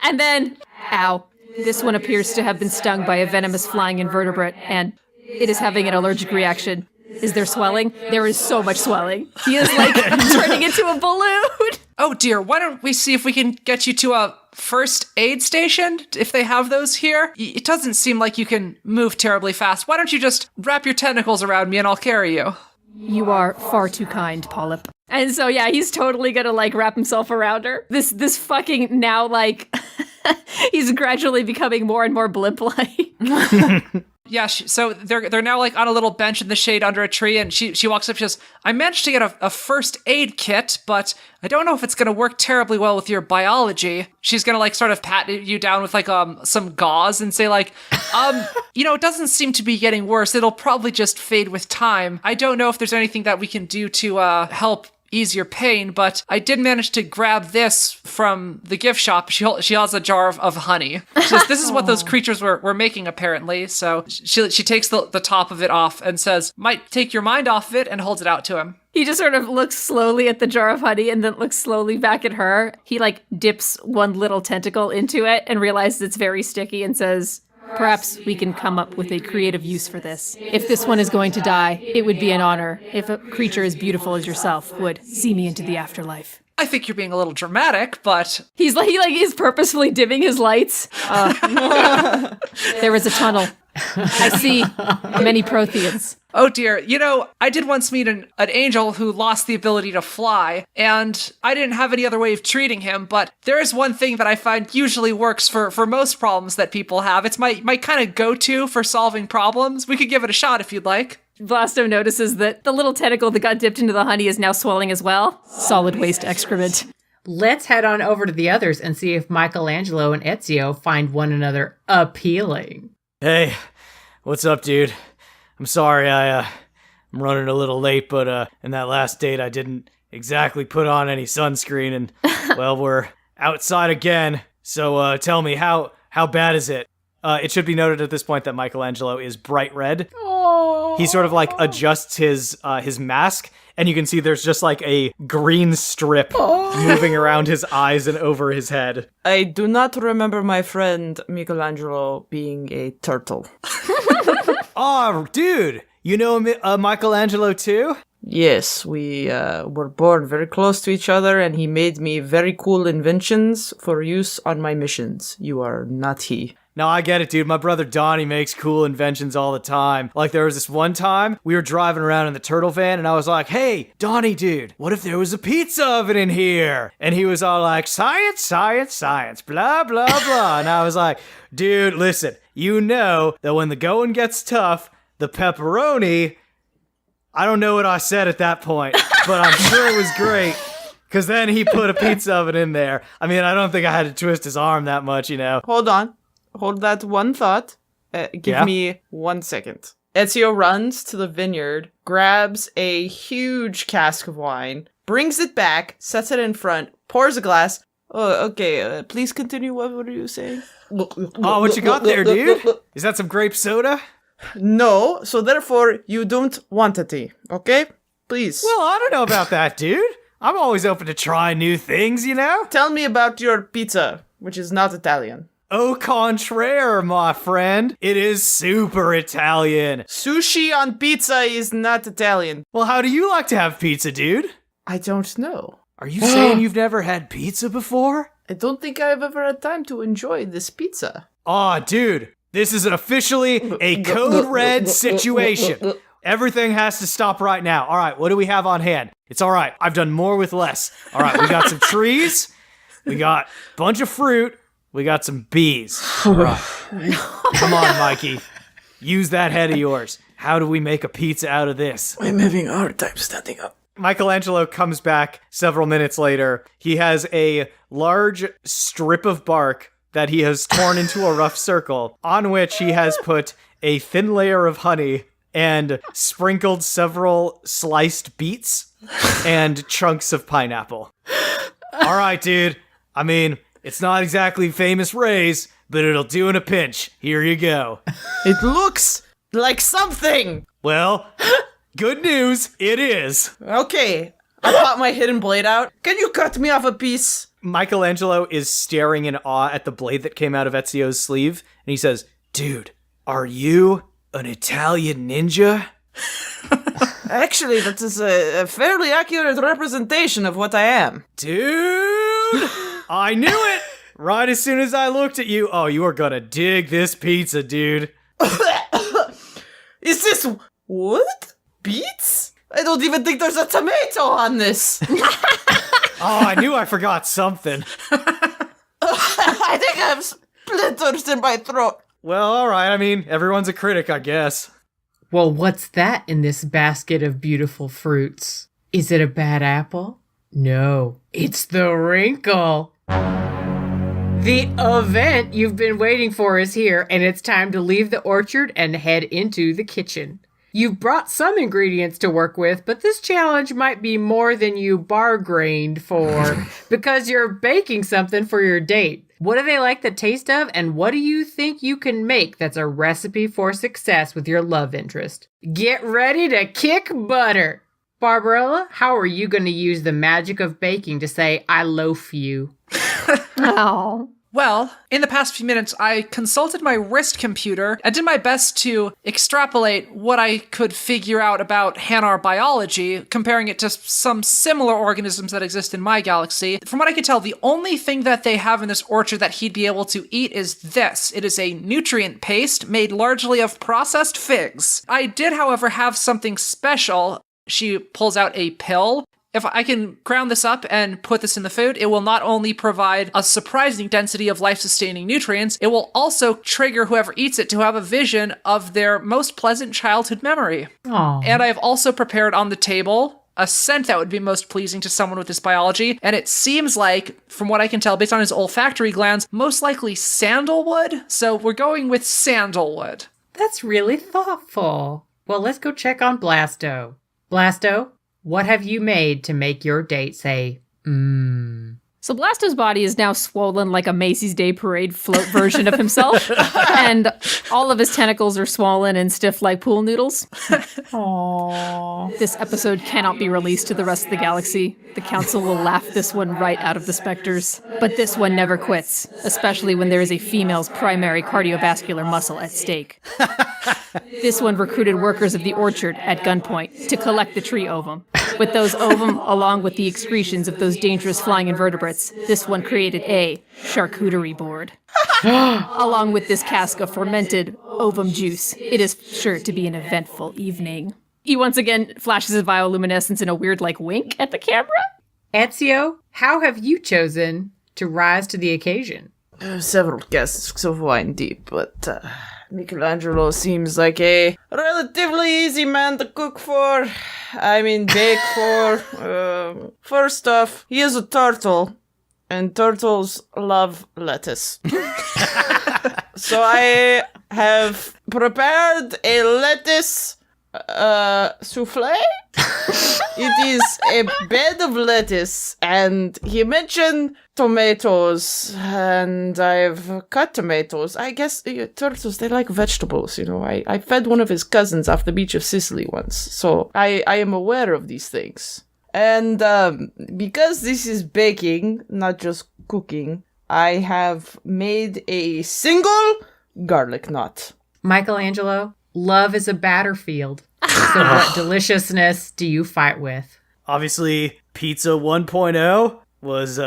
And then, ow. This one appears to have been stung by a venomous flying invertebrate, and it is having an allergic reaction. Is there swelling? There is so much swelling. He is turning into a balloon. Oh dear, why don't we see if we can get you to a first aid station, if they have those here? It doesn't seem like you can move terribly fast. Why don't you just wrap your tentacles around me and I'll carry you? You are far too kind, Polyp. And so, yeah, he's totally gonna wrap himself around her. This fucking now he's gradually becoming more and more blimp-like. Yeah, so they're now on a little bench in the shade under a tree, and she walks up. She says, "I managed to get a first aid kit, but I don't know if it's going to work terribly well with your biology." She's going to sort of pat you down with some gauze and say it doesn't seem to be getting worse. It'll probably just fade with time. I don't know if there's anything that we can do to help ease your pain, but I did manage to grab this from the gift shop. She has a jar of honey. She says, this is what those creatures were making, apparently. So she takes the top of it off and says, might take your mind off of it, and holds it out to him. He just sort of looks slowly at the jar of honey and then looks slowly back at her. He like dips one little tentacle into it and realizes it's very sticky and says, perhaps we can come up with a creative use for this. If this one is going to die, it would be an honor if a creature as beautiful as yourself would see me into the afterlife. I think you're being a little dramatic, but He is purposefully dimming his lights. There is a tunnel. I see many Protheans. oh dear. I did once meet an angel who lost the ability to fly, and I didn't have any other way of treating him, but there is one thing that I find usually works for most problems that people have. It's my kind of go-to for solving problems. We could give it a shot if you'd like. Blasto notices that the little tentacle that got dipped into the honey is now swelling as well. Solid waste excrement. Let's head on over to the others and see if Michelangelo and Ezio find one another appealing. Hey, what's up, dude? I'm sorry, I'm running a little late, but in that last date I didn't exactly put on any sunscreen, and, well, we're outside again, so tell me, how bad is it? It should be noted at this point that Michelangelo is bright red. He sort of, like, adjusts his mask, and you can see there's just, like, a green strip moving around his eyes and over his head. I do not remember my friend Michelangelo being a turtle. Oh, dude, you know Michelangelo too? Yes, we were born very close to each other, and he made me very cool inventions for use on my missions. You are not he. No, I get it, dude. My brother Donnie makes cool inventions all the time. Like, there was this one time, we were driving around in the turtle van, and I was like, hey, Donnie, dude, what if there was a pizza oven in here? And he was all like, science, science, science, blah, blah, blah. And I was like, dude, listen, you know that when the going gets tough, the pepperoni... I don't know what I said at that point, but I'm sure it was great. Because then he put a pizza oven in there. I mean, I don't think I had to twist his arm that much, you know. Hold on. Hold that one thought. Give me 1 second. Ezio runs to the vineyard, grabs a huge cask of wine, brings it back, sets it in front, pours a glass. Oh, okay. Please continue. What were you saying? Oh, what you got there, dude? Is that some grape soda? No, so therefore you don't want it, okay? Please. Well, I don't know about that, dude. I'm always open to try new things, you know? Tell me about your pizza, which is not Italian. Au contraire, my friend. It is super Italian. Sushi on pizza is not Italian. Well, how do you like to have pizza, dude? I don't know. Are you saying you've never had pizza before? I don't think I've ever had time to enjoy this pizza. Aw, dude. This is officially a code red situation. Everything has to stop right now. All right, what do we have on hand? It's all right. I've done more with less. All right, we got some trees. We got a bunch of fruit. We got some bees. All right. Come on, Mikey. Use that head of yours. How do we make a pizza out of this? I'm having a hard time standing up. Michelangelo comes back several minutes later. He has a large strip of bark that he has torn into a rough circle, on which he has put a thin layer of honey and sprinkled several sliced beets and chunks of pineapple. All right, dude. I mean, it's not exactly famous Ray's, but it'll do in a pinch. Here you go. It looks like something! Well, good news, it is. Okay, I got my hidden blade out. Can you cut me off a piece? Michelangelo is staring in awe at the blade that came out of Ezio's sleeve, and he says, dude, are you an Italian ninja? Actually, that is a fairly accurate representation of what I am. Dude, I knew it! Right as soon as I looked at you. Oh, you are gonna dig this pizza, dude. Is this... what? Beets? I don't even think there's a tomato on this. Oh, I knew I forgot something. I think I have splinters in my throat. Well, all right. I mean, everyone's a critic, I guess. Well, what's that in this basket of beautiful fruits? Is it a bad apple? No, it's the wrinkle. The event you've been waiting for is here, and it's time to leave the orchard and head into the kitchen. You've brought some ingredients to work with, but this challenge might be more than you bargained for because you're baking something for your date. What do they like the taste of, and what do you think you can make that's a recipe for success with your love interest? Get ready to kick butter! Barbarella, how are you going to use the magic of baking to say, I loaf you? Oh. Well, in the past few minutes, I consulted my wrist computer and did my best to extrapolate what I could figure out about Hanar biology, comparing it to some similar organisms that exist in my galaxy. From what I could tell, the only thing that they have in this orchard that he'd be able to eat is this. It is a nutrient paste made largely of processed figs. I did, however, have something special. She pulls out a pill. If I can ground this up and put this in the food, it will not only provide a surprising density of life-sustaining nutrients, it will also trigger whoever eats it to have a vision of their most pleasant childhood memory. Aww. And I've also prepared on the table a scent that would be most pleasing to someone with this biology, and it seems like, from what I can tell based on his olfactory glands, most likely sandalwood, so we're going with sandalwood. That's really thoughtful. Well, let's go check on Blasto. Blasto, what have you made to make your date say, mmm? So Blasto's body is now swollen like a Macy's Day Parade float version of himself, and all of his tentacles are swollen and stiff like pool noodles. Aww. This episode cannot be released to the rest of the galaxy. The council will laugh this one right out of the specters. But this one never quits, especially when there is a female's primary cardiovascular muscle at stake. This one recruited workers of the orchard at gunpoint to collect the tree ovum. With those ovum, along with the excretions of those dangerous flying invertebrates, this one created a charcuterie board. Along with this cask of fermented ovum juice, it is sure to be an eventful evening. He once again flashes his bioluminescence in a weird, wink at the camera. Ezio, how have you chosen to rise to the occasion? Several casks of wine deep, but Michelangelo seems like a relatively easy man to bake for. First off, he is a turtle, and turtles love lettuce. So I have prepared a lettuce souffle. It is a bed of lettuce, and he mentioned tomatoes, and I've cut tomatoes. I guess turtles, they like vegetables, I fed one of his cousins off the beach of Sicily once, so I am aware of these things. And because this is baking, not just cooking, I have made a single garlic knot. Michelangelo, love is a battlefield. So what deliciousness do you fight with? Obviously, Pizza 1.0 was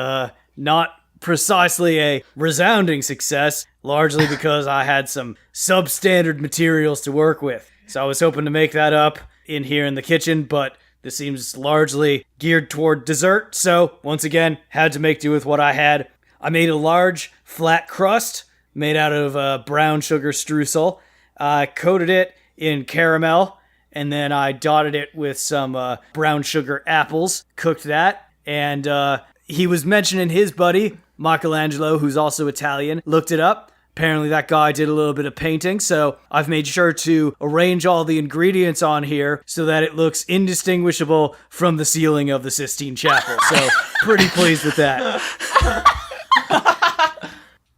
not precisely a resounding success, largely because I had some substandard materials to work with. So I was hoping to make that up in here in the kitchen, but this seems largely geared toward dessert, so once again, had to make do with what I had. I made a large, flat crust made out of brown sugar streusel. I coated it in caramel, and then I dotted it with some brown sugar apples, cooked that, and he was mentioning his buddy, Michelangelo, who's also Italian, looked it up. Apparently that guy did a little bit of painting, so I've made sure to arrange all the ingredients on here so that it looks indistinguishable from the ceiling of the Sistine Chapel. So pretty pleased with that.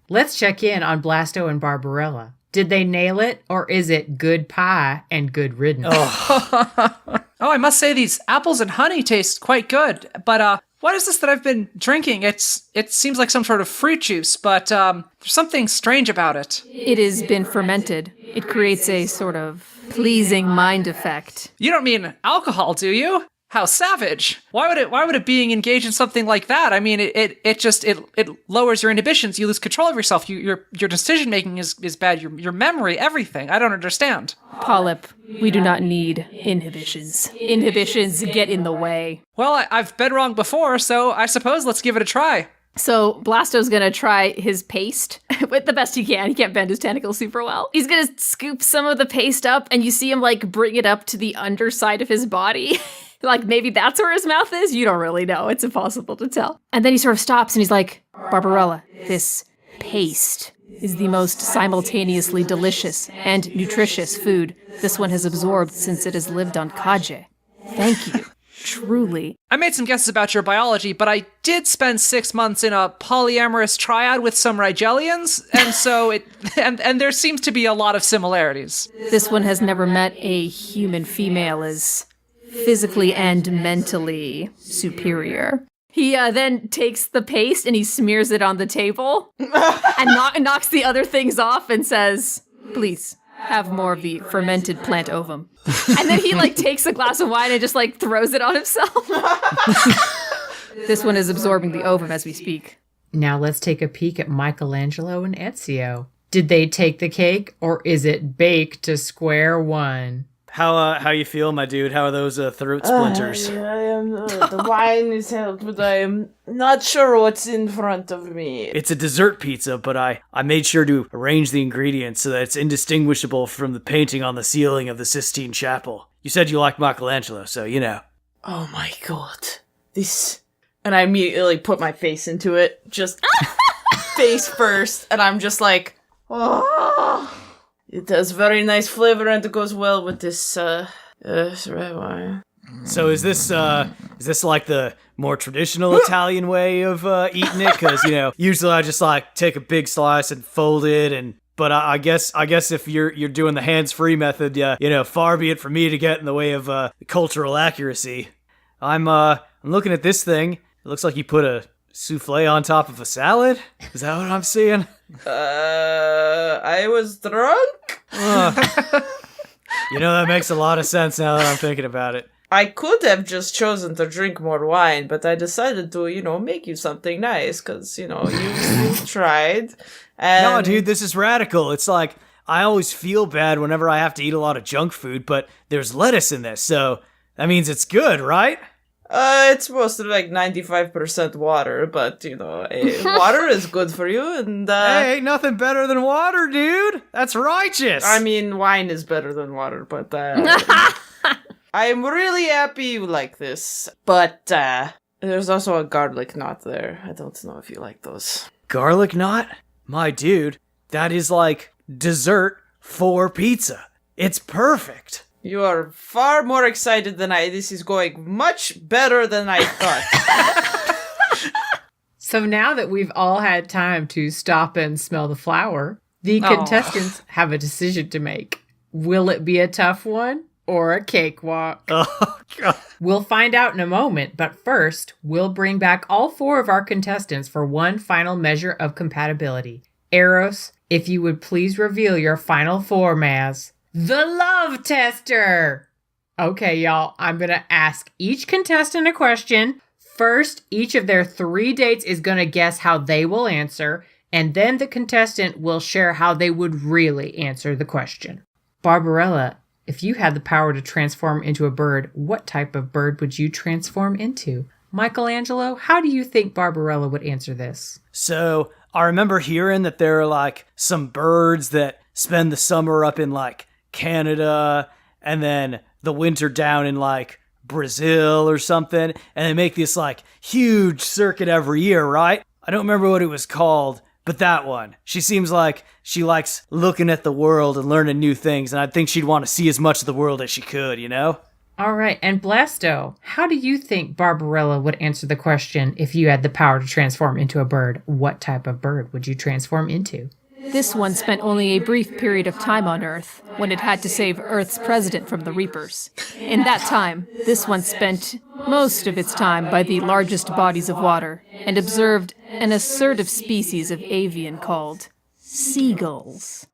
Let's check in on Blasto and Barbarella. Did they nail it, or is it good pie and good riddance? Oh, I must say these apples and honey taste quite good, but what is this that I've been drinking? It seems like some sort of fruit juice, but there's something strange about it. It has been fermented. It creates a sort of pleasing mind effect. You don't mean alcohol, do you? How savage! Why would it being engaged in something like that? I mean, it lowers your inhibitions. You lose control of yourself. Your decision making is bad. Your memory, everything. I don't understand. Polyp, we do not need inhibitions. Inhibitions get in the way. Well, I've been wrong before, so I suppose let's give it a try. So Blasto's gonna try his paste with the best he can. He can't bend his tentacles super well. He's gonna scoop some of the paste up, and you see him bring it up to the underside of his body. Maybe that's where his mouth is? You don't really know. It's impossible to tell. And then he sort of stops and he's like, Barbarella, this Paste is the most simultaneously delicious and nutritious food this one has absorbed since it has lived on Kaje. Thank you. Truly. I made some guesses about your biology, but I did spend 6 months in a polyamorous triad with some Rigelians, and so and there seems to be a lot of similarities. This one has never met a human female as physically and mentally superior. He then takes the paste and he smears it on the table and knocks the other things off and says, "Please, have more of the fermented plant ovum." And then he takes a glass of wine and just throws it on himself. This one is absorbing the ovum as we speak. Now let's take a peek at Michelangelo and Ezio. Did they take the cake, or is it baked to square one? How you feel, my dude? How are those throat splinters? The wine is helped, but I am not sure what's in front of me. It's a dessert pizza, but I made sure to arrange the ingredients so that it's indistinguishable from the painting on the ceiling of the Sistine Chapel. You said you like Michelangelo, so you know. Oh my god. This... And I immediately put my face into it. Just face first. And I'm just like, oh... It has very nice flavor and it goes well with this red wine. So is this like the more traditional Italian way of eating it? Because usually I just take a big slice and fold it, but I guess if you're doing the hands-free method, far be it from me to get in the way of cultural accuracy. I'm looking at this thing. It looks like you put a souffle on top of a salad? Is that what I'm seeing? I was drunk? That makes a lot of sense now that I'm thinking about it. I could have just chosen to drink more wine, but I decided to, make you something nice, because, you tried. And... No, dude, this is radical. It's like, I always feel bad whenever I have to eat a lot of junk food, but there's lettuce in this, so that means it's good, right? It's mostly 95% water, but, water is good for you, and, Hey, ain't nothing better than water, dude! That's righteous! I mean, wine is better than water, but, I'm really happy you like this. But, there's also a garlic knot there. I don't know if you like those. Garlic knot? My dude, that is like dessert for pizza. It's perfect! You are far more excited than I. This is going much better than I thought. So now that we've all had time to stop and smell the flower, the contestants have a decision to make. Will it be a tough one or a cakewalk? Oh, God. We'll find out in a moment, but first, we'll bring back all 4 of our contestants for one final measure of compatibility. Eros, if you would please reveal your final form as... the love tester! Okay, y'all, I'm going to ask each contestant a question. First, each of their 3 dates is going to guess how they will answer, and then the contestant will share how they would really answer the question. Barbarella, if you had the power to transform into a bird, what type of bird would you transform into? Michelangelo, how do you think Barbarella would answer this? So, I remember hearing that there are, some birds that spend the summer up in, Canada, and then the winter down in Brazil or something, and they make this huge circuit every year, right? I don't remember what it was called, but that one. She seems like she likes looking at the world and learning new things, and I think she'd want to see as much of the world as she could, All right, and Blasto, how do you think Barbarella would answer the question if you had the power to transform into a bird? What type of bird would you transform into? This one spent only a brief period of time on Earth, when it had to save Earth's president from the Reapers. In that time, this one spent most of its time by the largest bodies of water, and observed an assertive species of avian called seagulls.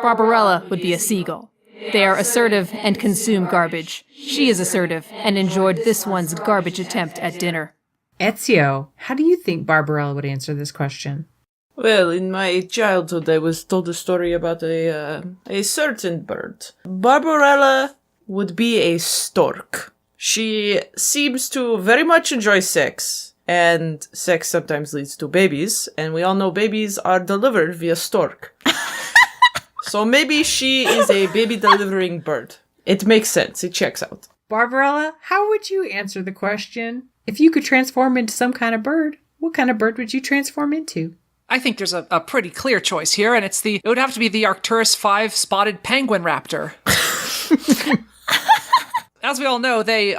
Barbarella would be a seagull. They are assertive and consume garbage. She is assertive and enjoyed this one's garbage attempt at dinner. Ezio, how do you think Barbarella would answer this question? Well, in my childhood, I was told a story about a certain bird. Barbarella would be a stork. She seems to very much enjoy sex, and sex sometimes leads to babies, and we all know babies are delivered via stork. So maybe she is a baby-delivering bird. It makes sense. It checks out. Barbarella, how would you answer the question? If you could transform into some kind of bird, what kind of bird would you transform into? I think there's a pretty clear choice here, and it would have to be the Arcturus 5 spotted penguin raptor. As we all know, they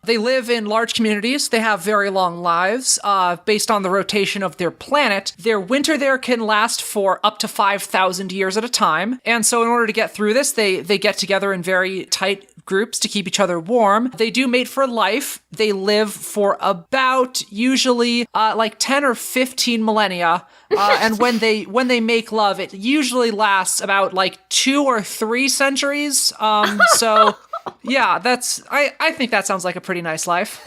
live in large communities. They have very long lives. Based on the rotation of their planet, their winter there can last for up to 5,000 years at a time. And so in order to get through this, they get together in very tight groups to keep each other warm. They do mate for life. They live for about usually like 10 or 15 millennia. And when they make love, it usually lasts about like 2 or 3 centuries. So yeah, I think that sounds like a pretty nice life.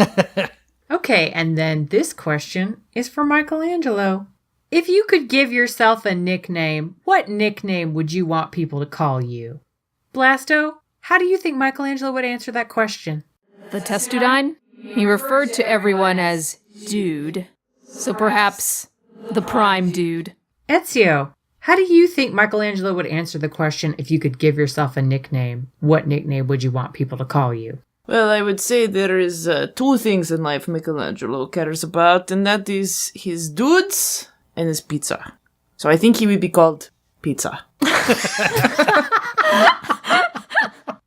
Okay, and then this question is for Michelangelo. If you could give yourself a nickname, what nickname would you want people to call you? Blasto, how do you think Michelangelo would answer that question? The Testudine? He referred to everyone as dude. So perhaps the prime dude. Ezio, how do you think Michelangelo would answer the question if you could give yourself a nickname? What nickname would you want people to call you? Well, I would say there is 2 things in life Michelangelo cares about, and that is his dudes and his pizza. So I think he would be called Pizza.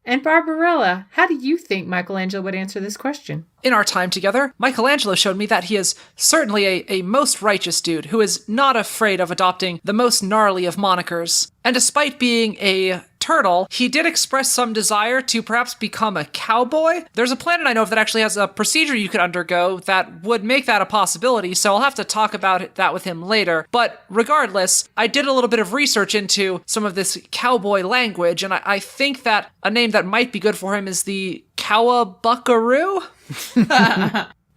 And Barbarella, how do you think Michelangelo would answer this question? In our time together, Michelangelo showed me that he is certainly a most righteous dude who is not afraid of adopting the most gnarly of monikers. And despite being a turtle, he did express some desire to perhaps become a cowboy. There's a planet I know of that actually has a procedure you could undergo that would make that a possibility, so I'll have to talk about that with him later. But regardless, I did a little bit of research into some of this cowboy language, and I think that a name that might be good for him is the Cowabuckaroo.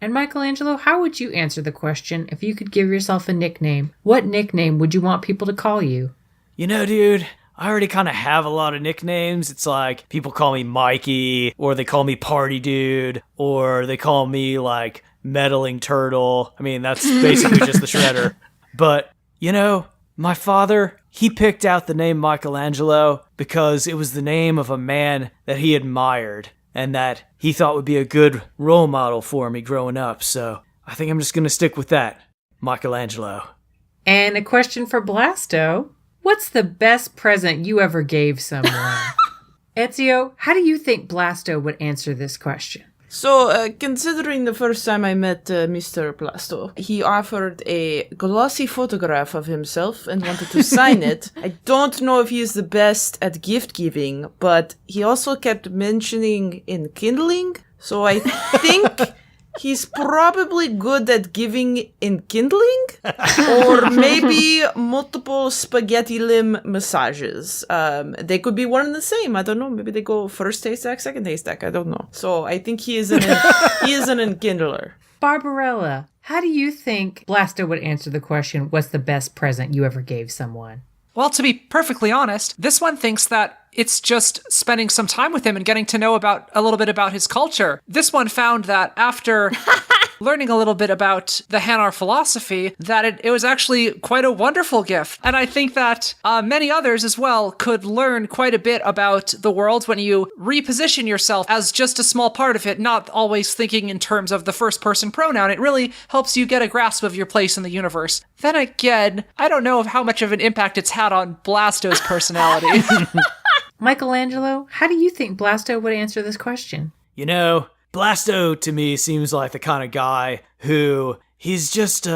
And Michelangelo, how would you answer the question if you could give yourself a nickname? What nickname would you want people to call you? You know, dude, I already kind of have a lot of nicknames. It's like people call me Mikey, or they call me Party Dude, or they call me like Meddling Turtle. I mean, that's basically just the Shredder. But, you know, my father, he picked out the name Michelangelo because it was the name of a man that he admired and that he thought would be a good role model for me growing up. So I think I'm just going to stick with that, Michelangelo. And a question for Blasto. What's the best present you ever gave someone? Ezio, how do you think Blasto would answer this question? So, considering the first time I met Mr. Blasto, he offered a glossy photograph of himself and wanted to sign it. I don't know if he is the best at gift giving, but he also kept mentioning enkindling. So I think he's probably good at giving enkindling, or maybe multiple spaghetti limb massages. They could be one and the same. I don't know. Maybe they go first haystack, second haystack. I don't know. So I think he is an enkindler. Barbarella, how do you think Blasto would answer the question, what's the best present you ever gave someone? Well, to be perfectly honest, this one thinks that it's just spending some time with him and getting to know a little bit about his culture. This one found that after learning a little bit about the Hanar philosophy, that it was actually quite a wonderful gift. And I think that many others as well could learn quite a bit about the world when you reposition yourself as just a small part of it, not always thinking in terms of the first person pronoun. It really helps you get a grasp of your place in the universe. Then again, I don't know of how much of an impact it's had on Blasto's personality. Michelangelo, how do you think Blasto would answer this question? You know, Blasto to me seems like the kind of guy who he's just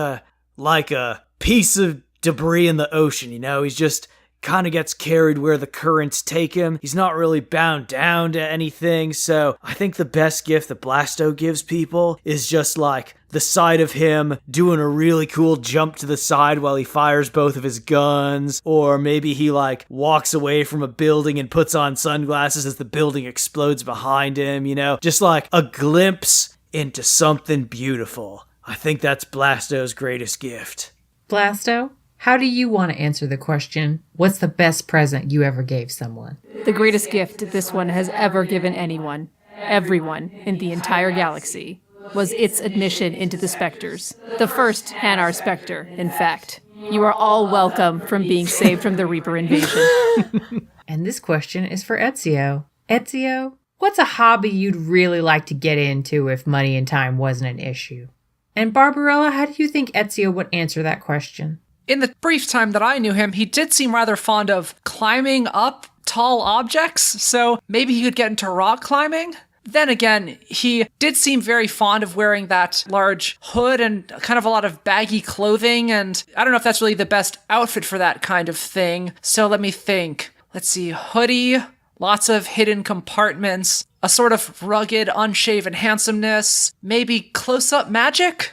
like a piece of debris in the ocean, you know? He's just kind of gets carried where the currents take him. He's not really bound down to anything. So I think the best gift that Blasto gives people is just like the sight of him doing a really cool jump to the side while he fires both of his guns. Or maybe he like walks away from a building and puts on sunglasses as the building explodes behind him, you know? Just like a glimpse into something beautiful. I think that's Blasto's greatest gift. Blasto, how do you want to answer the question, what's the best present you ever gave someone? The greatest gift this one has ever given anyone, everyone in the entire galaxy, was its admission into the Spectres. The first Hanar Spectre, in fact. You are all welcome from being saved from the Reaper invasion. And this question is for Ezio. Ezio, what's a hobby you'd really like to get into if money and time wasn't an issue? And Barbarella, how do you think Ezio would answer that question? in the brief time that I knew him, he did seem rather fond of climbing up tall objects, so maybe he could get into rock climbing. Then again, he did seem very fond of wearing that large hood and kind of a lot of baggy clothing, and I don't know if that's really the best outfit for that kind of thing. So let me think. Let's see, hoodie, lots of hidden compartments, a sort of rugged, unshaven handsomeness, maybe close-up magic?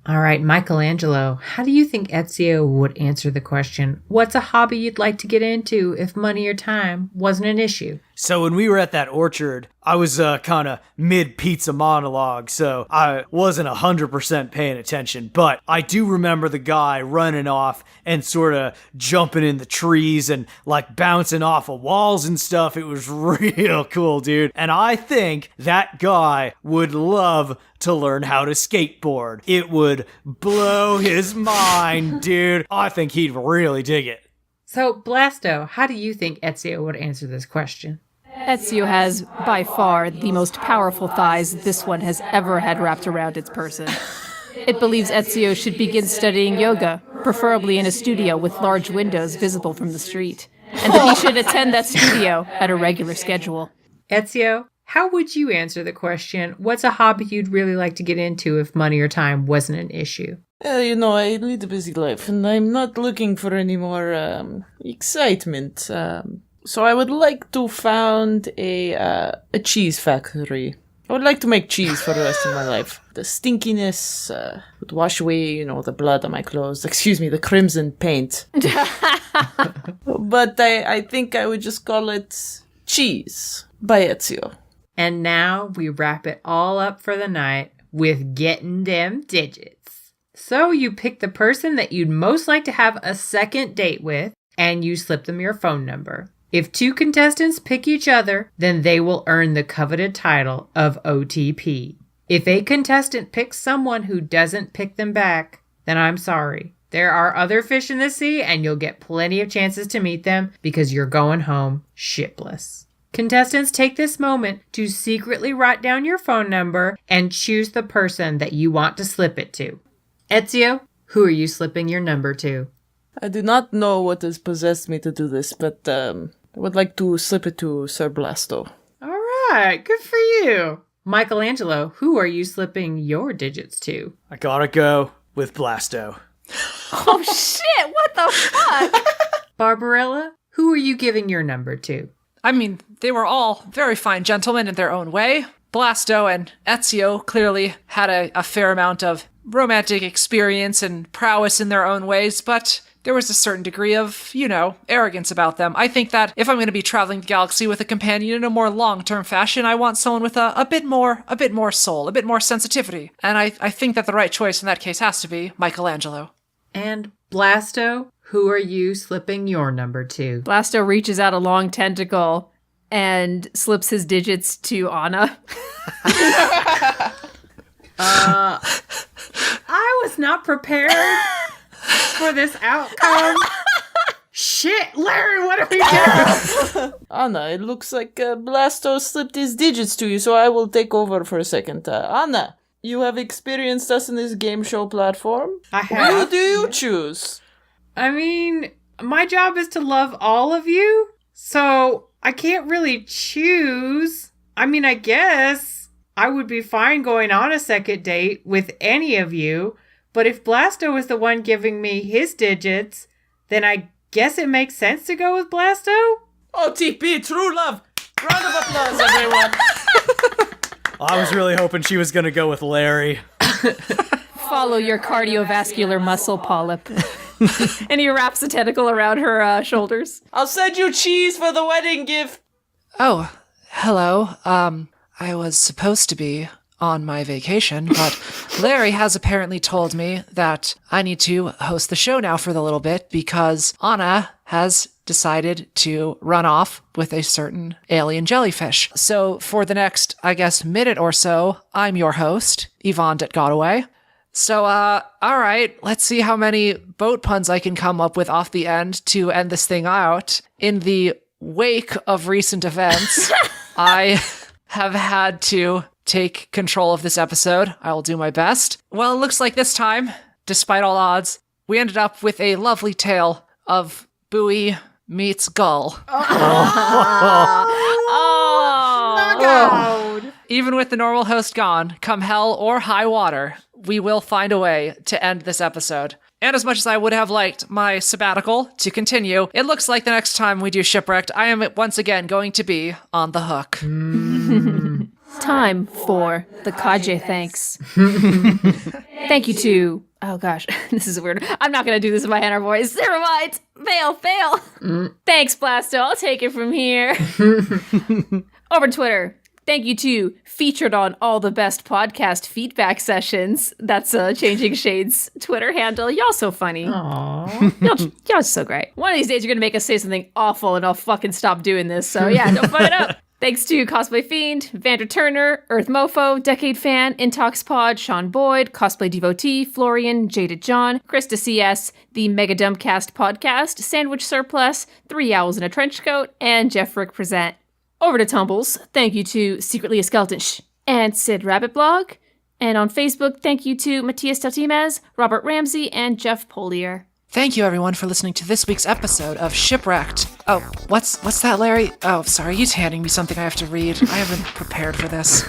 All right, Michelangelo, how do you think Ezio would answer the question, what's a hobby you'd like to get into if money or time wasn't an issue? So when we were at that orchard, I was kind of mid-pizza monologue, so I wasn't 100% paying attention. But I do remember the guy running off and sort of jumping in the trees and like bouncing off of walls and stuff. It was real cool, dude. And I think that guy would love to learn how to skateboard. It would blow his mind, dude. I think he'd really dig it. So, Blasto, how do you think Ezio would answer this question? Ezio has, by far, the most powerful thighs this one has ever had wrapped around its person. It believes Ezio should begin studying yoga, preferably in a studio with large windows visible from the street, and that he should attend that studio at a regular schedule. Ezio, how would you answer the question, what's a hobby you'd really like to get into if money or time wasn't an issue? I lead a busy life, and I'm not looking for any more excitement. So I would like to found a cheese factory. I would like to make cheese for the rest of my life. The stinkiness would wash away, the blood on my clothes. Excuse me, the crimson paint. But I think I would just call it Cheese by Ezio. And now we wrap it all up for the night with getting them digits. So you pick the person that you'd most like to have a second date with, and you slip them your phone number. If two contestants pick each other, then they will earn the coveted title of OTP. If a contestant picks someone who doesn't pick them back, then I'm sorry. There are other fish in the sea, and you'll get plenty of chances to meet them because you're going home shipless. Contestants, take this moment to secretly write down your phone number and choose the person that you want to slip it to. Ezio, who are you slipping your number to? I do not know what has possessed me to do this, but I would like to slip it to Sir Blasto. All right, good for you. Michelangelo, who are you slipping your digits to? I gotta go with Blasto. Oh shit, what the fuck? Barbarella, who are you giving your number to? I mean, they were all very fine gentlemen in their own way. Blasto and Ezio clearly had a fair amount of romantic experience and prowess in their own ways, but there was a certain degree of, arrogance about them. I think that if I'm going to be traveling the galaxy with a companion in a more long-term fashion, I want someone with a bit more soul, a bit more sensitivity. And I think that the right choice in that case has to be Michelangelo. And Blasto, who are you slipping your number to? Blasto reaches out a long tentacle and slips his digits to Anna. I was not prepared for this outcome. Shit, Larry, what do we do? Anna, it looks like Blasto slipped his digits to you, so I will take over for a second. Anna, you have experienced us in this game show platform. I have. Who do you choose? I mean, my job is to love all of you, so I can't really choose. I mean, I guess I would be fine going on a second date with any of you, but if Blasto is the one giving me his digits, then I guess it makes sense to go with Blasto? OTP, true love. Round of applause, everyone. I was really hoping she was gonna go with Larry. Follow your cardiovascular muscle, Polyp. And he wraps a tentacle around her shoulders. I'll send you cheese for the wedding gift. Oh, hello. I was supposed to be on my vacation, but Larry has apparently told me that I need to host the show now for the little bit because Anna has decided to run off with a certain alien jellyfish. So for the next, minute or so, I'm your host, Yvonne Gotaway. So, all right, let's see how many boat puns I can come up with off the end to end this thing out. In the wake of recent events, I have had to take control of this episode. I will do my best. Well, it looks like this time, despite all odds, we ended up with a lovely tale of Bowie meets Gull. Even with the normal host gone, come hell or high water, we will find a way to end this episode. And as much as I would have liked my sabbatical to continue, it looks like the next time we do Shipwrecked, I am once again going to be on the hook. Time for the Kaje thanks. Thank you to... Oh gosh, this is weird. I'm not going to do this in my Hannah voice. Never mind. Fail. Thanks, Blasto. I'll take it from here. Over Twitter. Thank you to Featured on All the Best Podcast Feedback Sessions. That's Changing Shades Twitter handle. Y'all so funny. Aww. Y'all so great. One of these days you're going to make us say something awful and I'll fucking stop doing this. So yeah, don't fuck it up. Thanks to Cosplay Fiend, Vander Turner, Earth Mofo, Decade Fan, Intox Pod, Sean Boyd, Cosplay Devotee, Florian, Jaded John, Krista CS, the Mega Dumbcast Podcast, Sandwich Surplus, 3 Owls in a Trench Coat, and Jeff Rick Present. Over to Tumbles, thank you to Secretly a Skeleton and Sid Rabbit Blog. And on Facebook, thank you to Matias Taltimez, Robert Ramsey, and Jeff Polier. Thank you, everyone, for listening to this week's episode of Shipwrecked. Oh, what's that, Larry? Oh, sorry, he's handing me something I have to read. I haven't prepared for this.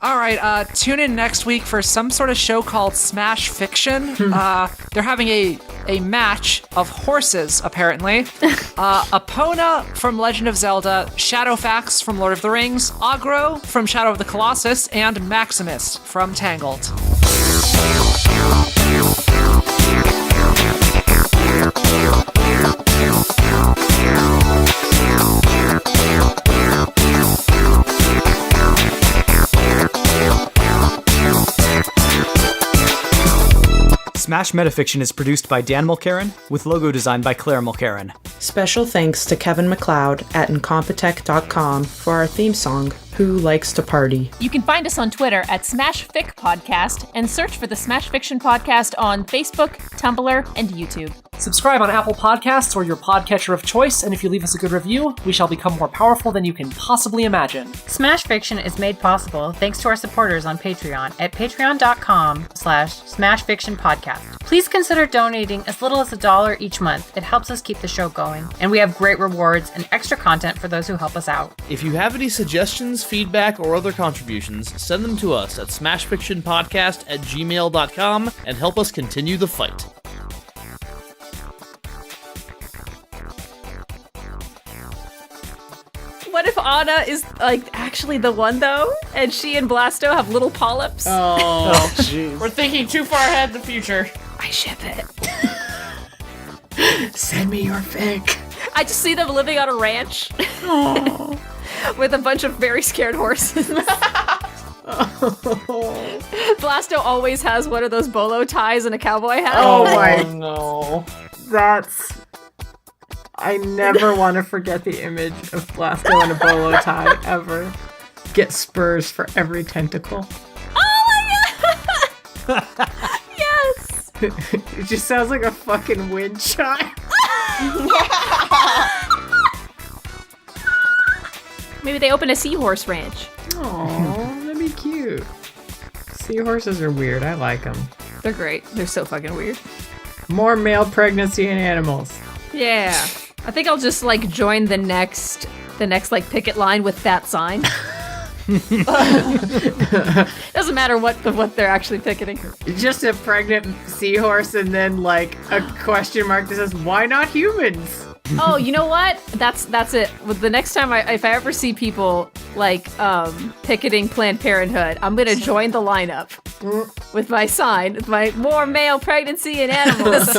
All right, tune in next week for some sort of show called Smash Fiction. They're having a match of horses, apparently. Epona from Legend of Zelda, Shadowfax from Lord of the Rings, Agro from Shadow of the Colossus, and Maximus from Tangled. Smash Metafiction is produced by Dan Mulcairn, with logo design by Claire Mulcairn. Special thanks to Kevin McLeod at Incompetech.com for our theme song, Who Likes to Party. You can find us on Twitter at SmashFic Podcast and search for the Smash Fiction Podcast on Facebook, Tumblr, and YouTube. Subscribe on Apple Podcasts or your podcatcher of choice, and if you leave us a good review, we shall become more powerful than you can possibly imagine. Smash Fiction is made possible thanks to our supporters on Patreon at patreon.com/smashfictionpodcast. Please consider donating as little as $1 each month. It helps us keep the show going, and we have great rewards and extra content for those who help us out. If you have any suggestions, feedback, or other contributions, send them to us at smashfictionpodcast@gmail.com and help us continue the fight. What if Anna is, actually the one, though? And she and Blasto have little polyps? Oh, jeez. we're thinking too far ahead in the future. I ship it. Send me your fic. I just see them living on a ranch. With a bunch of very scared horses. Blasto always has one of those bolo ties and a cowboy hat. Oh my. no. I never want to forget the image of Blasto in a bolo tie, ever. Get spurs for every tentacle. Oh my god! Yes! It just sounds like a fucking wind chime. Maybe they open a seahorse ranch. Aw, that'd be cute. Seahorses are weird. I like them. They're great. They're so fucking weird. More male pregnancy in animals. Yeah. I think I'll just join the next picket line with that sign. Doesn't matter what they're actually picketing. Just a pregnant seahorse and then a question mark that says, why not humans? Oh, you know what? That's it. The next time if I ever see people picketing Planned Parenthood, I'm gonna join the lineup with my sign, with my more male pregnancy in animals.